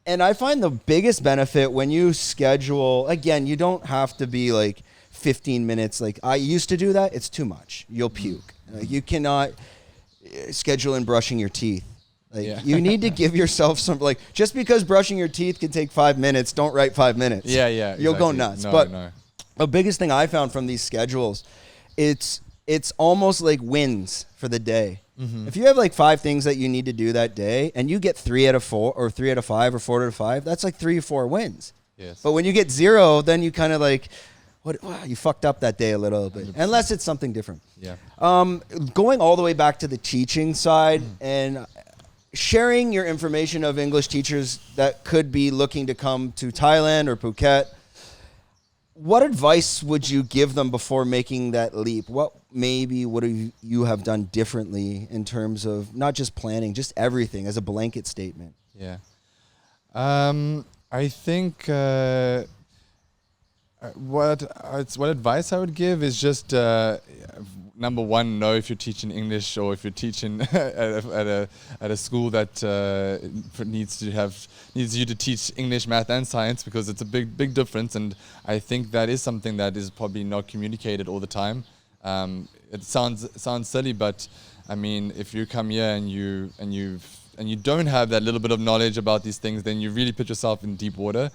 And I find the biggest benefit when you schedule. Again, you don't have to be 15 minutes. I used to do that. It's too much. You'll puke. You cannot schedule in brushing your teeth. You need to give yourself some, just because brushing your teeth can take 5 minutes, don't write 5 minutes. Yeah. You'll go nuts. No, but no. the biggest thing I found from these schedules, it's it's almost like wins for the day. Mm-hmm. If you have like 5 things that you need to do that day and you get 3 out of 4 or 3 out of 5 or 4 out of 5, that's like 3 or 4 wins. Yes. But when you get 0, then you kind of like, wow, you fucked up that day a little bit, 100%. unless it's something different. Yeah. Going all the way back to the teaching side and sharing your information of English teachers that could be looking to come to Thailand or Phuket, what advice would you give them before making that leap? What maybe would you have done differently in terms of not just planning, just everything as a blanket statement? Yeah. I think what advice I would give is just number one, know if you're teaching English or if you're teaching at a school that needs you to teach English, math, and science, because it's a big difference. And I think that is something that is probably not communicated all the time. It sounds silly, but I mean, if you come here and you don't have that little bit of knowledge about these things, then you really put yourself in deep water.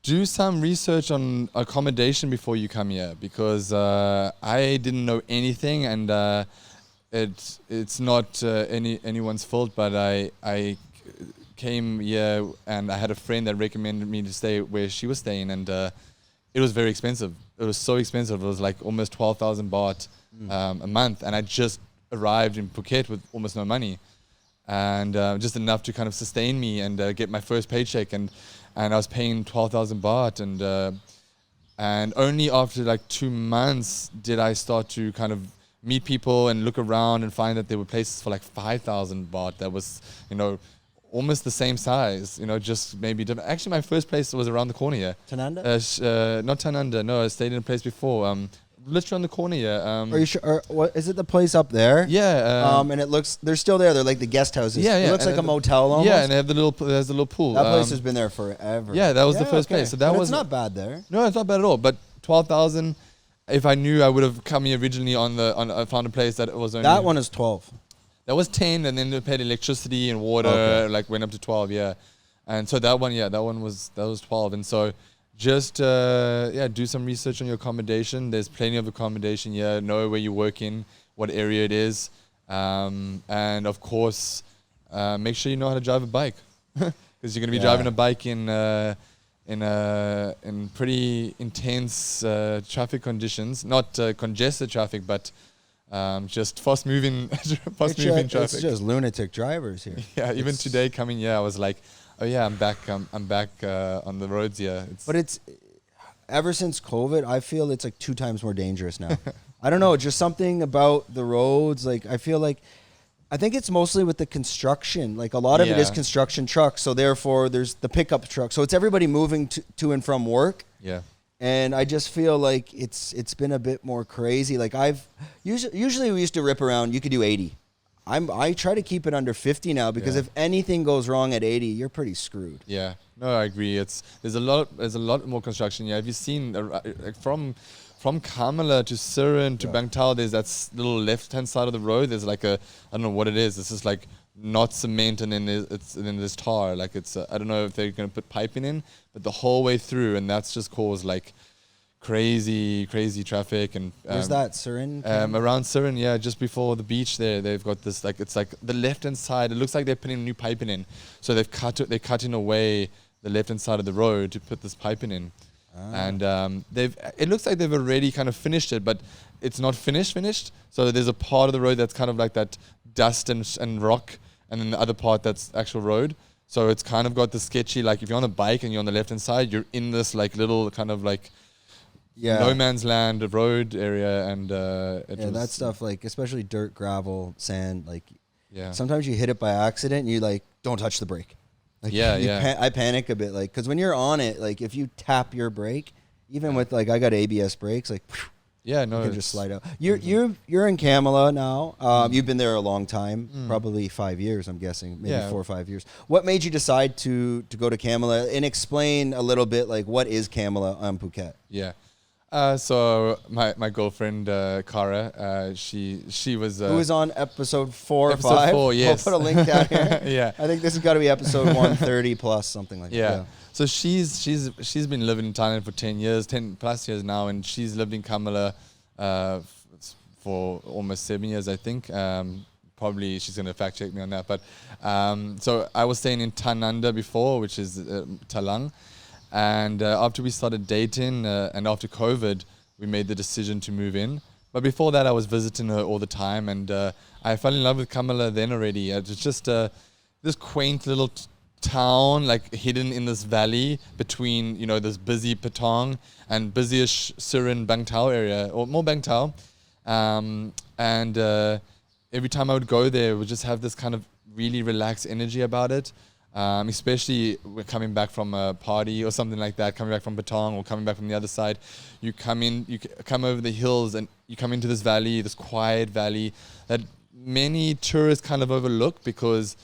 Do some research on accommodation before you come here, because I didn't know anything, and it's not anyone's fault, but I came here and I had a friend that recommended me to stay where she was staying, and it was very expensive. It was so expensive. It was like almost 12,000 baht a month, and I just arrived in Phuket with almost no money, and just enough to kind of sustain me and get my first paycheck, and I was paying 12,000 baht, and only after like 2 months did I start to kind of meet people and look around and find that there were places for like 5,000 baht that was, almost the same size, just maybe different. Actually, my first place was around the corner here. Tananda? Not Tananda, no, I stayed in a place before. Literally on the corner here. Are you sure? Or what is it? The place up there? Yeah. And it looks, they're still there. They're like the guest houses. Yeah, yeah. It looks like a motel almost. Yeah, and they have there's a little pool. That place has been there forever. Yeah, that was the first place. So that was not bad there. No, it's not bad at all. But 12,000. If I knew, I would have come here originally I found a place that was only. That one is 12. That was 10, and then they paid electricity and water, like went up to 12, yeah. And so that one was 12. And so just, do some research on your accommodation. There's plenty of accommodation here. Know where you're working, what area it is. And of course, make sure you know how to drive a bike. Because you're going to be driving a bike in pretty intense traffic conditions. Not congested traffic, but just fast-moving traffic. It's just lunatic drivers here. Yeah, even today coming here, I was like, oh yeah, I'm back on the roads here. But it's, ever since COVID, I feel it's like 2 times more dangerous now. I don't know, just something about the roads. Like, I think it's mostly with the construction. Like, a lot of it is construction trucks, so therefore there's the pickup truck. So it's everybody moving to and from work. Yeah. And I just feel like it's been a bit more crazy. Like, usually we used to rip around, you could do 80. I try to keep it under 50 now, because if anything goes wrong at 80, you're pretty screwed. Yeah, no, I agree. There's a lot more construction. Yeah, have you seen from Kamala to Surin to Bangtao? There's that little left-hand side of the road. There's like I don't know what it is. This is like not cement, and then there's tar. Like I don't know if they're gonna put piping in, but the whole way through, and that's just caused like crazy traffic. And where's that, Surin? Around Surin, yeah, just before the beach there, they've got this it's like the left hand side. It looks like they're putting new piping in, so they're cutting away the left hand side of the road to put this piping in. And it looks like they've already kind of finished it, but it's not finished. So there's a part of the road that's kind of like that dust and rock, and then the other part that's actual road. So it's kind of got the sketchy, like if you're on a bike and you're on the left hand side, you're in this like little kind of like no man's land road area, and that stuff, like especially dirt, gravel, sand, like sometimes you hit it by accident and you like don't touch the brake. Like, I panic a bit, like, because when you're on it, like if you tap your brake, even with like I got ABS brakes, like you can just slide out. You're in Kamala now. You've been there a long time, probably 5 years, I'm guessing, maybe 4 or 5 years. What made you decide to go to Kamala, and explain a little bit like what is Kamala on Phuket? Yeah. So my girlfriend Cara, she was Who was on episode 4 or episode 5? 4, yes. We'll put a link down here. Yeah. I think this has got to be episode 130 plus, something like that. Yeah. So she's been living in Thailand for 10 plus years now, and she's lived in Kamala for almost 7 years, I think. Probably she's going to fact check me on that. But so I was staying in Tananda before, which is Talang. And after we started dating and after COVID, we made the decision to move in. But before that, I was visiting her all the time. And I fell in love with Kamala then already. It's just this quaint little town, like hidden in this valley between, you know, this busy Patong and busyish Surin Bang Tao area, or more Bang Tao. And every time I would go there, it would just have this kind of really relaxed energy about it. Especially we're coming back from a party or something like that, coming back from Patong or coming back from the other side. You come over the hills and you come into this valley, this quiet valley that many tourists kind of overlook, because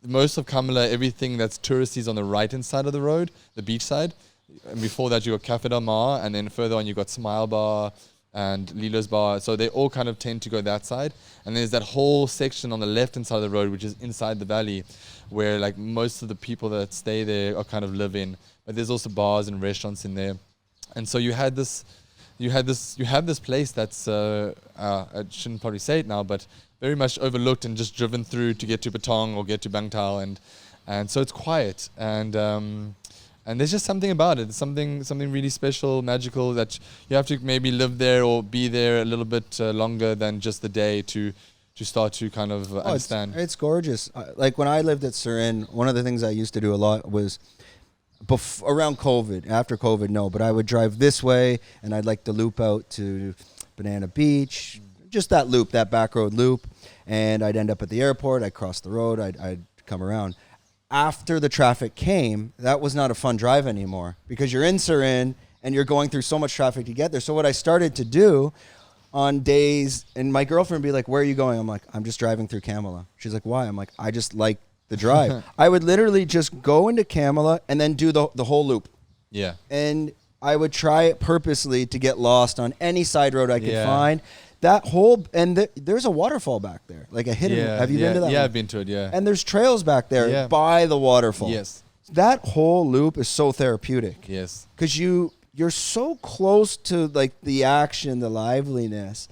most of Kamala, everything that's touristy is on the right-hand side of the road, the beach side. And before that, you got Cafe Del Mar, and then further on, you got Smile Bar and Lilo's Bar. So they all kind of tend to go that side. And there's that whole section on the left-hand side of the road, which is inside the valley, where like most of the people that stay there are kind of live in. But there's also bars and restaurants in there. And so you have this place that's I shouldn't probably say it now, but very much overlooked and just driven through to get to Patong or get to Bang Tao, and so it's quiet, and there's just something about it, something really special, magical, that you have to maybe live there or be there a little bit longer than just the day to start to kind of understand. It's gorgeous. Like when I lived at Surin, one of the things I used to do a lot was around COVID. After COVID, no, but I would drive this way and I'd like to loop out to Banana Beach, just that loop, that back road loop, and I'd end up at the airport. I'd cross the road. I'd come around. After the traffic came, that was not a fun drive anymore, because you're in Surin and you're going through so much traffic to get there. So what I started to do on days, and my girlfriend would be like, "Where are you going?" I'm like, "I'm just driving through Kamala." She's like, "Why?" I'm like, "I just like the drive." I would literally just go into Kamala and then do the whole loop. Yeah. And I would try it purposely to get lost on any side road I could find. That whole, and there's a waterfall back there, like a hidden. Have you been to that? Yeah, one? I've been to it. Yeah. And there's trails back there by the waterfall. Yes. That whole loop is so therapeutic. Yes. Because you're so close to like the action, the liveliness,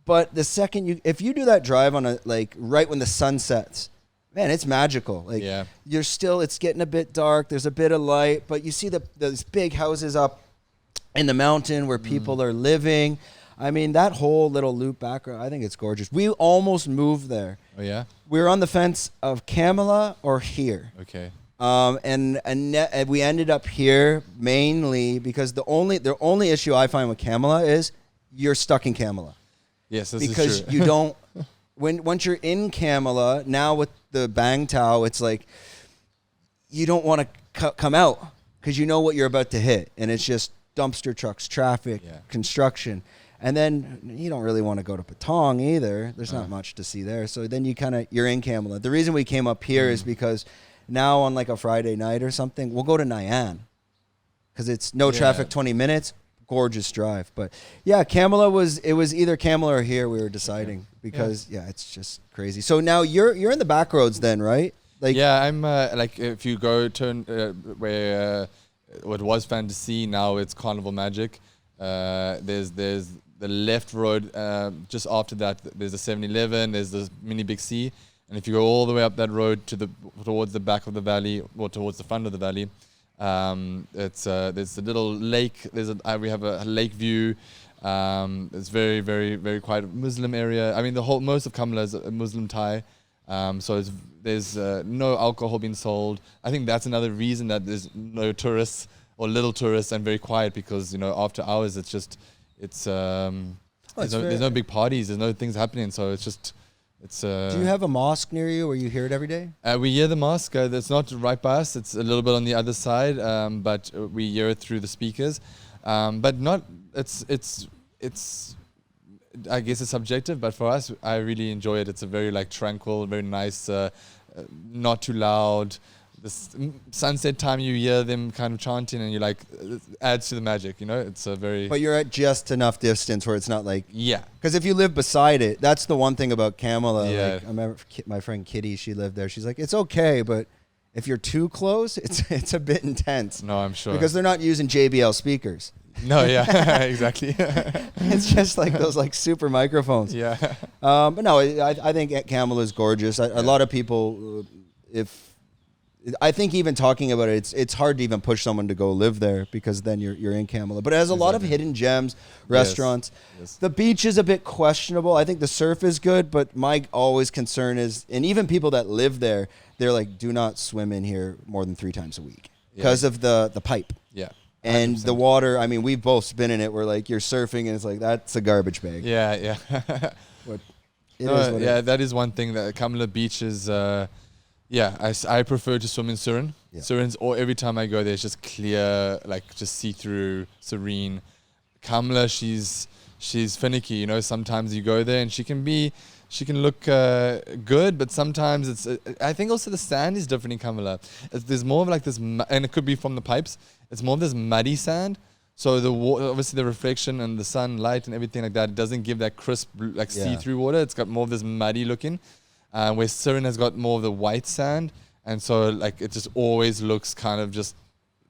but the second if you do that drive on right when the sun sets, man, it's magical. Like it's getting a bit dark. There's a bit of light, but you see those big houses up in the mountain where people are living. I mean, that whole little loop background, I think it's gorgeous. We almost moved there. Oh, yeah? We were on the fence of Kamala or here. Okay. And we ended up here mainly because the only issue I find with Kamala is you're stuck in Kamala. Yes, this because is true. you don't, once you're in Kamala, now with the Bang Tao, it's like you don't want to come out because you know what you're about to hit. And it's just dumpster trucks, traffic, construction. And then you don't really want to go to Patong either. There's not much to see there. So then you're in Kamala. The reason we came up here is because now on like a Friday night or something, we'll go to Nayan because it's no traffic, 20 minutes, gorgeous drive. But yeah, Kamala was either Kamala or here we were deciding because it's just crazy. So now you're in the back roads then, right? Like I'm like if you go turn where what was Fantasy, now it's Carnival Magic. There's the left road, just after that, there's a 7-Eleven, there's the mini Big C. And if you go all the way up that road towards the back of the valley, or towards the front of the valley, there's a little lake. We have a lake view. It's very, very, very quiet Muslim area. I mean, most of Kamala is a Muslim Thai. So there's no alcohol being sold. I think that's another reason that there's no tourists or little tourists and very quiet, because after hours there's no big parties, there's no things happening, so it's do you have a mosque near you where you hear it every day? We hear the mosque. That's not right by us. It's a little bit on the other side, but we hear it through the speakers. But not. It's. I guess it's subjective, but for us, I really enjoy it. It's a very tranquil, very nice, not too loud, sunset time, you hear them kind of chanting, and you're like, it adds to the magic, you know? It's a very... But you're at just enough distance where it's not like... Yeah. Because if you live beside it, that's the one thing about Kamala. Yeah. Like, I remember my friend Kitty, she lived there. She's like, it's okay, but if you're too close, it's a bit intense. No, I'm sure. Because they're not using JBL speakers. No, yeah, exactly. It's just like those like super microphones. Yeah. But no, I think Kamala is gorgeous. A lot of people, I think even talking about it, it's hard to even push someone to go live there because then you're in Kamala. But it has a lot of hidden gems, restaurants. Yes. The beach is a bit questionable. I think the surf is good, but my always concern is, and even people that live there, they're like, do not swim in here more than 3 times a week because of the pipe. Yeah. 100%. And the water, I mean, we've both been in it where like you're surfing and it's like, that's a garbage bag. Yeah, yeah. But that is one thing that Kamala Beach is... I prefer to swim in Surin. Yeah. Surin's, or every time I go there, it's just clear, like just see-through, serene. Kamala, she's finicky, you know. Sometimes you go there and she can look good, but sometimes it's. I think also the sand is different in Kamala. There's more of like this, and it could be from the pipes. It's more of this muddy sand. So the obviously the reflection and the sunlight and everything like that doesn't give that crisp, like see-through water. It's got more of this muddy looking. Where Surin has got more of the white sand, and so like it just always looks kind of just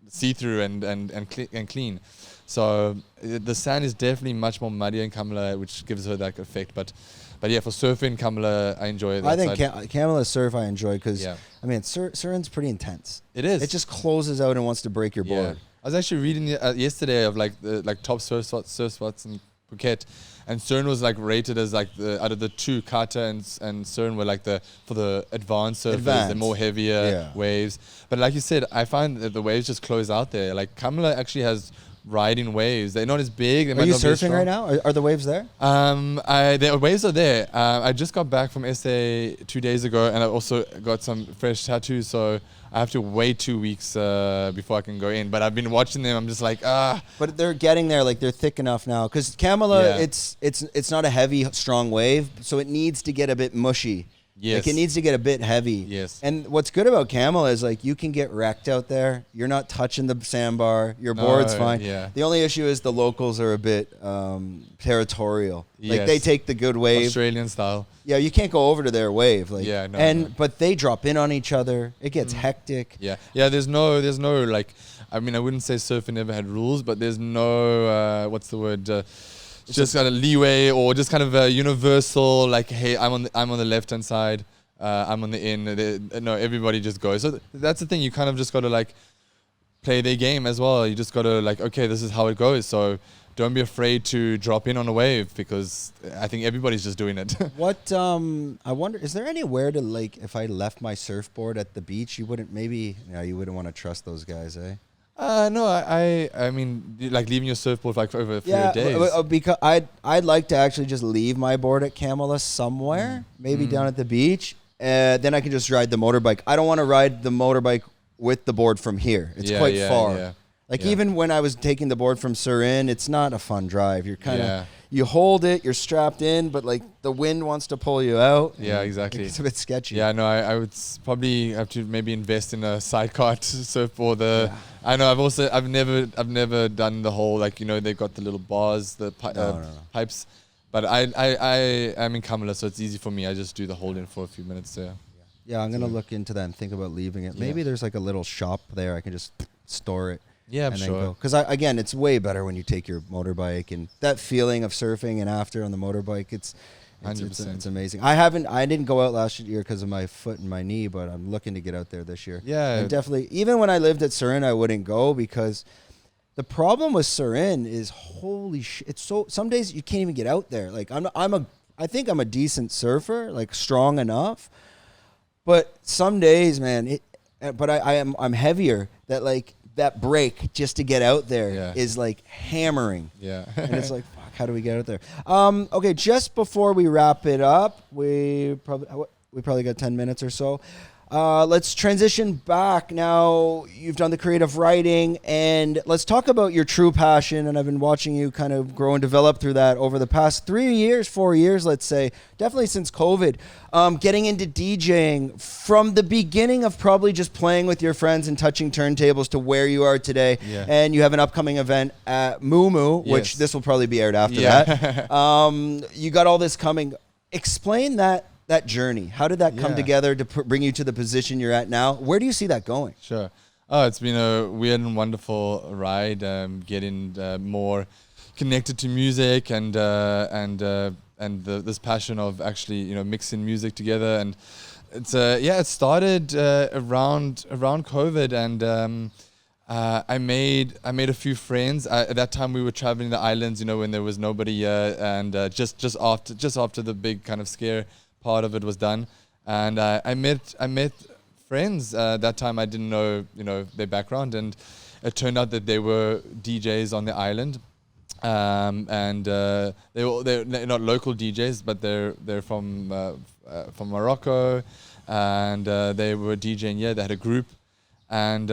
see-through and clean. So the sand is definitely much more muddy in Kamala, which gives her that effect. But yeah, for surfing Kamala, I enjoy that. I think Kamala surf I enjoy because Yeah. I mean Surin's pretty intense. It is. It just closes out and wants to break your board. I was actually reading yesterday of like the top surf spots in Phuket, and Surin was like rated as like out of the 2, Kata and Surin were like for the advanced surfers, the more heavier waves. But like you said, I find that the waves just close out there. Like Kamala actually has riding waves. They're not as big. They Are you surfing right now? Are the waves there? The waves are there. I just got back from SA 2 days ago, and I also got some fresh tattoos, so I have to wait 2 weeks before I can go in. But I've been watching them. I'm just like, But they're getting there. Like they're thick enough now. Because Kamala, it's not a heavy, strong wave, so it needs to get a bit mushy. Yes. Like it needs to get a bit heavy. Yes. And what's good about Kamala is like you can get wrecked out there. You're not touching the sandbar. Your board's fine. Yeah. The only issue is the locals are a bit territorial. Like Yes. they take the good wave. Australian style. Yeah, you can't go over to their wave. Like, no. But they drop in on each other. It gets hectic. Yeah. There's no like. I mean, I wouldn't say surfing never had rules, but there's no what's the word? Just kind of leeway or just kind of a universal like, hey, I'm on the left hand side, I'm on the in. No, everybody just goes. So that's the thing. You kind of just got to like play their game as well. You just got to like, okay, this is how it goes. So don't be afraid to drop in on a wave because I think everybody's just doing it. What I wonder, is there anywhere to like, if I left my surfboard at the beach, you wouldn't want to trust those guys, eh? No, I mean, like leaving your surfboard like over a few days. Because I'd like to actually just leave my board at Kamala somewhere, maybe down at the beach. Then I can just ride the motorbike. I don't want to ride the motorbike with the board from here. It's quite far. Yeah. Like even when I was taking the board from Surin, it's not a fun drive. You're kind of you hold it, you're strapped in, but like the wind wants to pull you out. Yeah, exactly. It's a bit sketchy. Yeah, no, I would probably have to maybe invest in a sidecar to surf or the. I know I've never done the whole like they've got the little bars, the pipes, but I'm in Kamala, so it's easy for me. I just do the hold in for a few minutes there. Yeah, I'm gonna look into that and think about leaving it. Maybe there's like a little shop there. I can just store it. Yeah, I'm sure. Because again, it's way better when you take your motorbike and that feeling of surfing and after on the motorbike. It's 100%. It's amazing. I didn't go out last year because of my foot and my knee, but I'm looking to get out there this year. Yeah, and definitely. Even when I lived at Surin, I wouldn't go because the problem with Surin is holy shit. It's so some days you can't even get out there. Like I think I'm a decent surfer, like strong enough, but some days, man. I'm heavier. That break just to get out there is like hammering. Yeah. And it's like, fuck, how do we get out there? Okay, just before we wrap it up, we probably got 10 minutes or so. Let's transition back now. You've done the creative writing, and let's talk about your true passion. And I've been watching you kind of grow and develop through that over the past 3 years, 4 years, let's say, definitely since COVID. Getting into DJing from the beginning of probably just playing with your friends and touching turntables to where you are today. Yeah. And you have an upcoming event at Moo Moo, which Yes. this will probably be aired after Yeah. that. You got all this coming. Explain that journey. How did that come Yeah. together to bring you to the position you're at now? Where do you see that going? Sure. Oh, it's been a weird and wonderful ride. Getting more connected to music and this passion of actually mixing music together. And it's it started around COVID, and I made a few friends. At that time, we were traveling the islands, when there was nobody here, and just after the big kind of scare part of it was done, and I met friends. That time I didn't know their background, and it turned out that they were DJs on the island, and they're not local DJs, but they're from Morocco, and they were DJing. Yeah, they had a group, and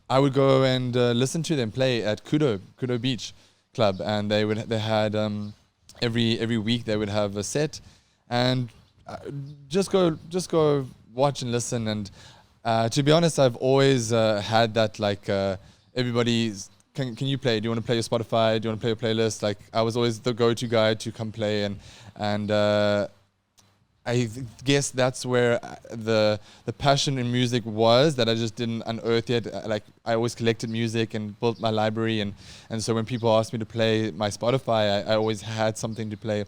I would go and listen to them play at Kudo Beach Club, and they had every week they would have a set. And just go watch and listen. And to be honest, I've always had that, like, everybody's, can you play? Do you want to play your Spotify? Do you want to play your playlist? Like, I was always the go-to guy to come play. And I guess that's where the passion in music was, that I just didn't unearth yet. Like, I always collected music and built my library. And so when people asked me to play my Spotify, I always had something to play.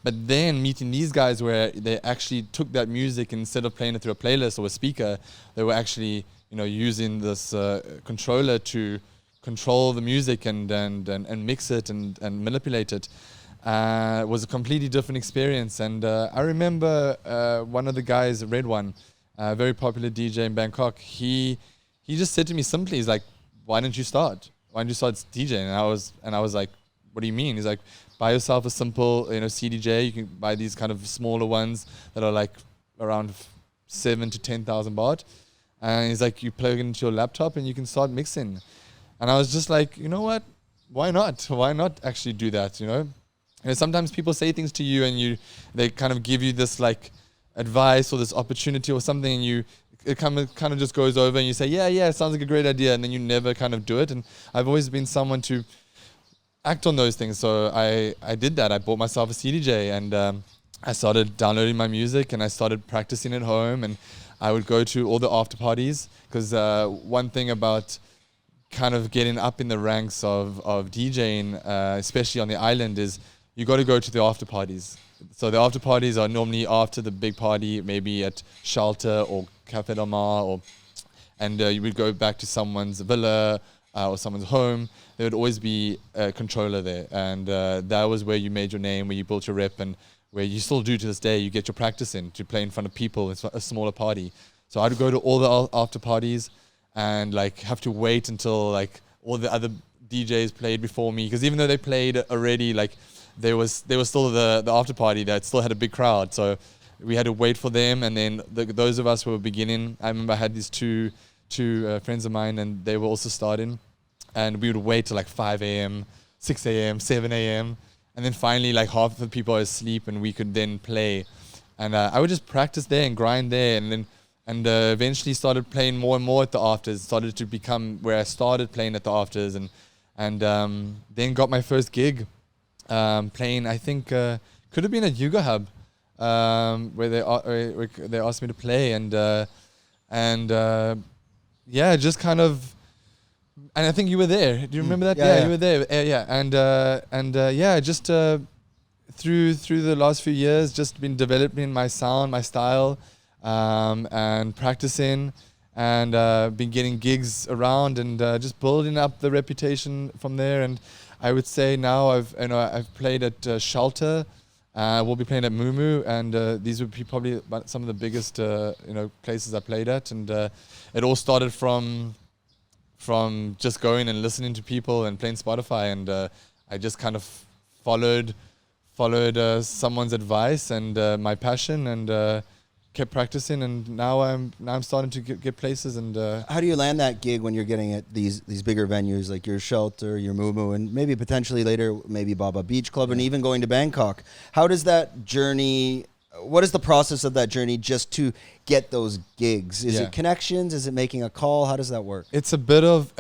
But then meeting these guys, where they actually took that music, and instead of playing it through a playlist or a speaker, they were actually, using this controller to control the music and mix it and manipulate it. Was a completely different experience. And I remember one of the guys, Red One, a very popular DJ in Bangkok, he just said to me simply, he's like, "Why don't you start? Why don't you start DJing?" And I was like, "What do you mean?" He's like, "Buy yourself a simple, CDJ. You can buy these kind of smaller ones that are like around 7,000 to 10,000 baht. And he's like, you plug it into your laptop and you can start mixing." And I was just like, you know what? Why not? Why not actually do that? Sometimes people say things to you, and they kind of give you this like advice or this opportunity or something, and it kind of just goes over, and you say, yeah, it sounds like a great idea, and then you never kind of do it. And I've always been someone to act on those things. So I did that. I bought myself a CDJ, and I started downloading my music, and I started practicing at home, and I would go to all the after parties, because one thing about kind of getting up in the ranks of DJing, especially on the island, is you got to go to the after parties. So the after parties are normally after the big party, maybe at Shelter or Cafe Del Mar, and you would go back to someone's villa or someone's home. There would always be a controller there, and that was where you made your name, where you built your rep, and where you still do to this day. You get your practice in to play in front of people. It's a smaller party. So I'd go to all the after parties and like have to wait until like all the other DJs played before me, because even though they played already, like there was still the after party that still had a big crowd. So we had to wait for them, and then those of us who were beginning, I remember I had these two friends of mine, and they were also starting, and we would wait till like 5 a.m., 6 a.m., 7 a.m., and then finally like half of the people are asleep, and we could then play. And I would just practice there and grind there, and eventually started playing more and more at the afters. Started to become where I started playing at the afters, and then got my first gig playing. I think could have been at Yuga Hub, where they asked me to play, and just kind of. And I think you were there. Do you remember that? Yeah, you were there. Just through the last few years, just been developing my sound, my style, and practicing, and been getting gigs around, and just building up the reputation from there. And I would say now I've played at Shelter. We'll be playing at Moo Moo, and these would be probably some of the biggest places I played at. And it all started from just going and listening to people and playing Spotify, and I just kind of followed someone's advice and my passion, and kept practicing, and now I'm starting to get places. And how do you land that gig when you're getting at these bigger venues like your Shelter, your Moo, and maybe potentially later maybe Baba Beach Club, and even going to Bangkok? How does that journey? What is the process of that journey just to get those gigs? Is it connections? Is it making a call? How does that work? It's a bit of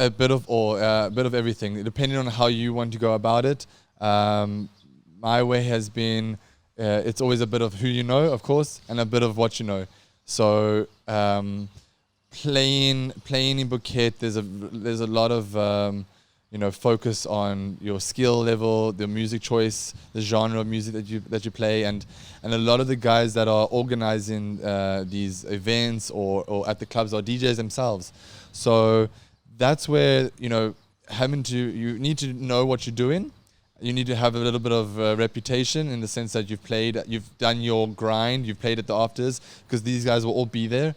all, a bit of everything, depending on how you want to go about it. My way has been, it's always a bit of who you know, of course, and a bit of what you know. So playing in Phuket, there's a lot of focus on your skill level, the music choice, the genre of music that you play, and a lot of the guys that are organizing these events or at the clubs are DJs themselves. So that's where you need to know what you're doing. You need to have a little bit of reputation in the sense that you've done your grind, you've played at the afters, because these guys will all be there.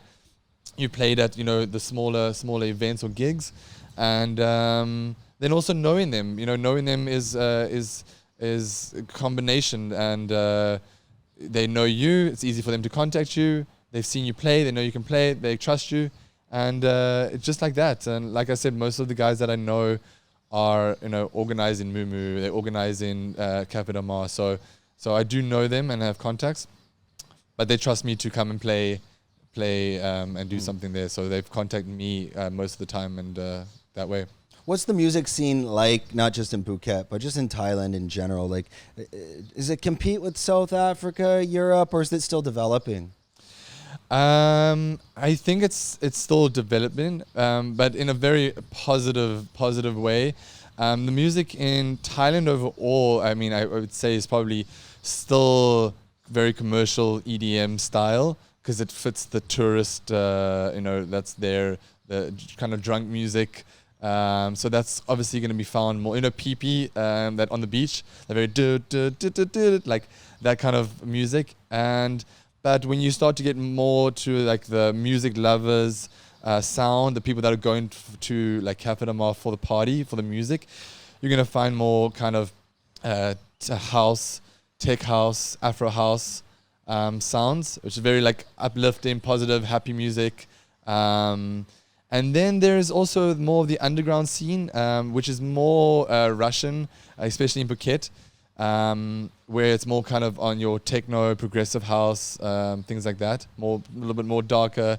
You played at the smaller events or gigs, and then also knowing them. Knowing them is a combination, and they know you. It's easy for them to contact you. They've seen you play. They know you can play. They trust you, and it's just like that. And like I said, most of the guys that I know are organizing Moo, they're organizing Cafe de Mar, so I do know them and have contacts, but they trust me to come and play and do something there, so they've contacted me most of the time, and that way. What's the music scene like, not just in Phuket, but just in Thailand in general? Like, does it compete with South Africa, Europe, or is it still developing? I think it's still developing, but in a very positive way. The music in Thailand overall, I mean, I would say is probably still very commercial EDM style, because it fits the tourist, that's the kind of drunk music. So that's obviously going to be found more, PP, that on the beach, they're very like that kind of music. But when you start to get more to like the music lovers sound, the people that are going to like Cafe de Mar for the party, for the music, you're going to find more kind of house, tech house, Afro house sounds, which is very like uplifting, positive, happy music. And then there's also more of the underground scene, which is more Russian, especially in Phuket. Where it's more kind of on your techno, progressive house, things like that, a little bit more darker.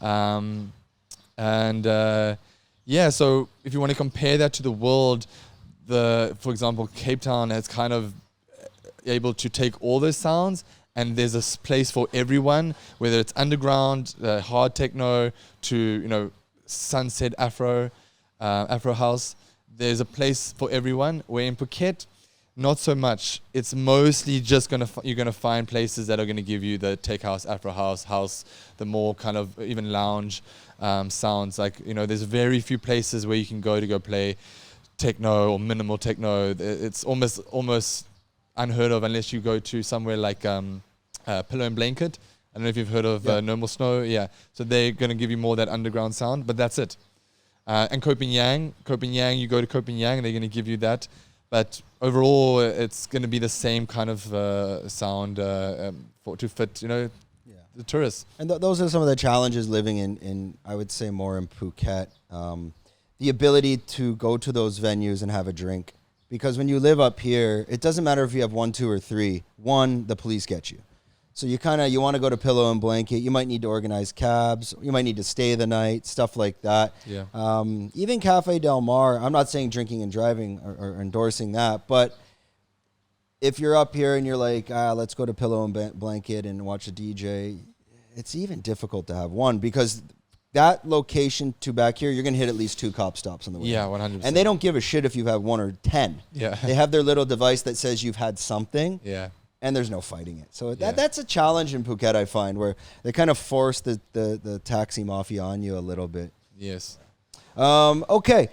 So if you want to compare that to the world, for example, Cape Town has kind of able to take all those sounds, and there's a place for everyone, whether it's underground, hard techno, to sunset Afro house. There's a place for everyone, where in Phuket, not so much. It's mostly just you're gonna find places that are gonna give you the tech house, Afro house, the more kind of even lounge sounds. Like there's very few places where you can go play techno or minimal techno. It's almost unheard of unless you go to somewhere like Pillow and Blanket. I don't know if you've heard of No More Snow. Yeah, so they're gonna give you more that underground sound, but that's it. And Koh Ping Yang, you go to Koh Ping Yang, they're gonna give you that. But overall, it's going to be the same kind of sound to fit, the tourists. And those are some of the challenges living in I would say, more in Phuket. The ability to go to those venues and have a drink. Because when you live up here, it doesn't matter if you have 1, 2, or 3. 1, the police get you. So you want to go to Pillow and Blanket. You might need to organize cabs. You might need to stay the night, stuff like that. Yeah. Even Cafe Del Mar, I'm not saying drinking and driving or endorsing that, but if you're up here and you're like, let's go to Pillow and Blanket and watch a DJ, it's even difficult to have one, because that location to back here, you're going to hit at least 2 cop stops on the way. Yeah, 100%. And they don't give a shit if you have 1 or 10. Yeah. They have their little device that says you've had something. Yeah. And there's no fighting it. So that's a challenge in Phuket, I find, where they kind of force the taxi mafia on you a little bit. Yes. Okay.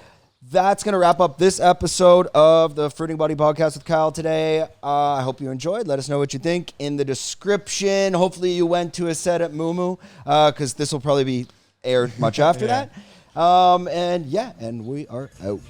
That's going to wrap up this episode of the Fruiting Body Podcast with Kyle today. I hope you enjoyed. Let us know what you think in the description. Hopefully you went to a set at Moo, because this will probably be aired much after that. And we are out.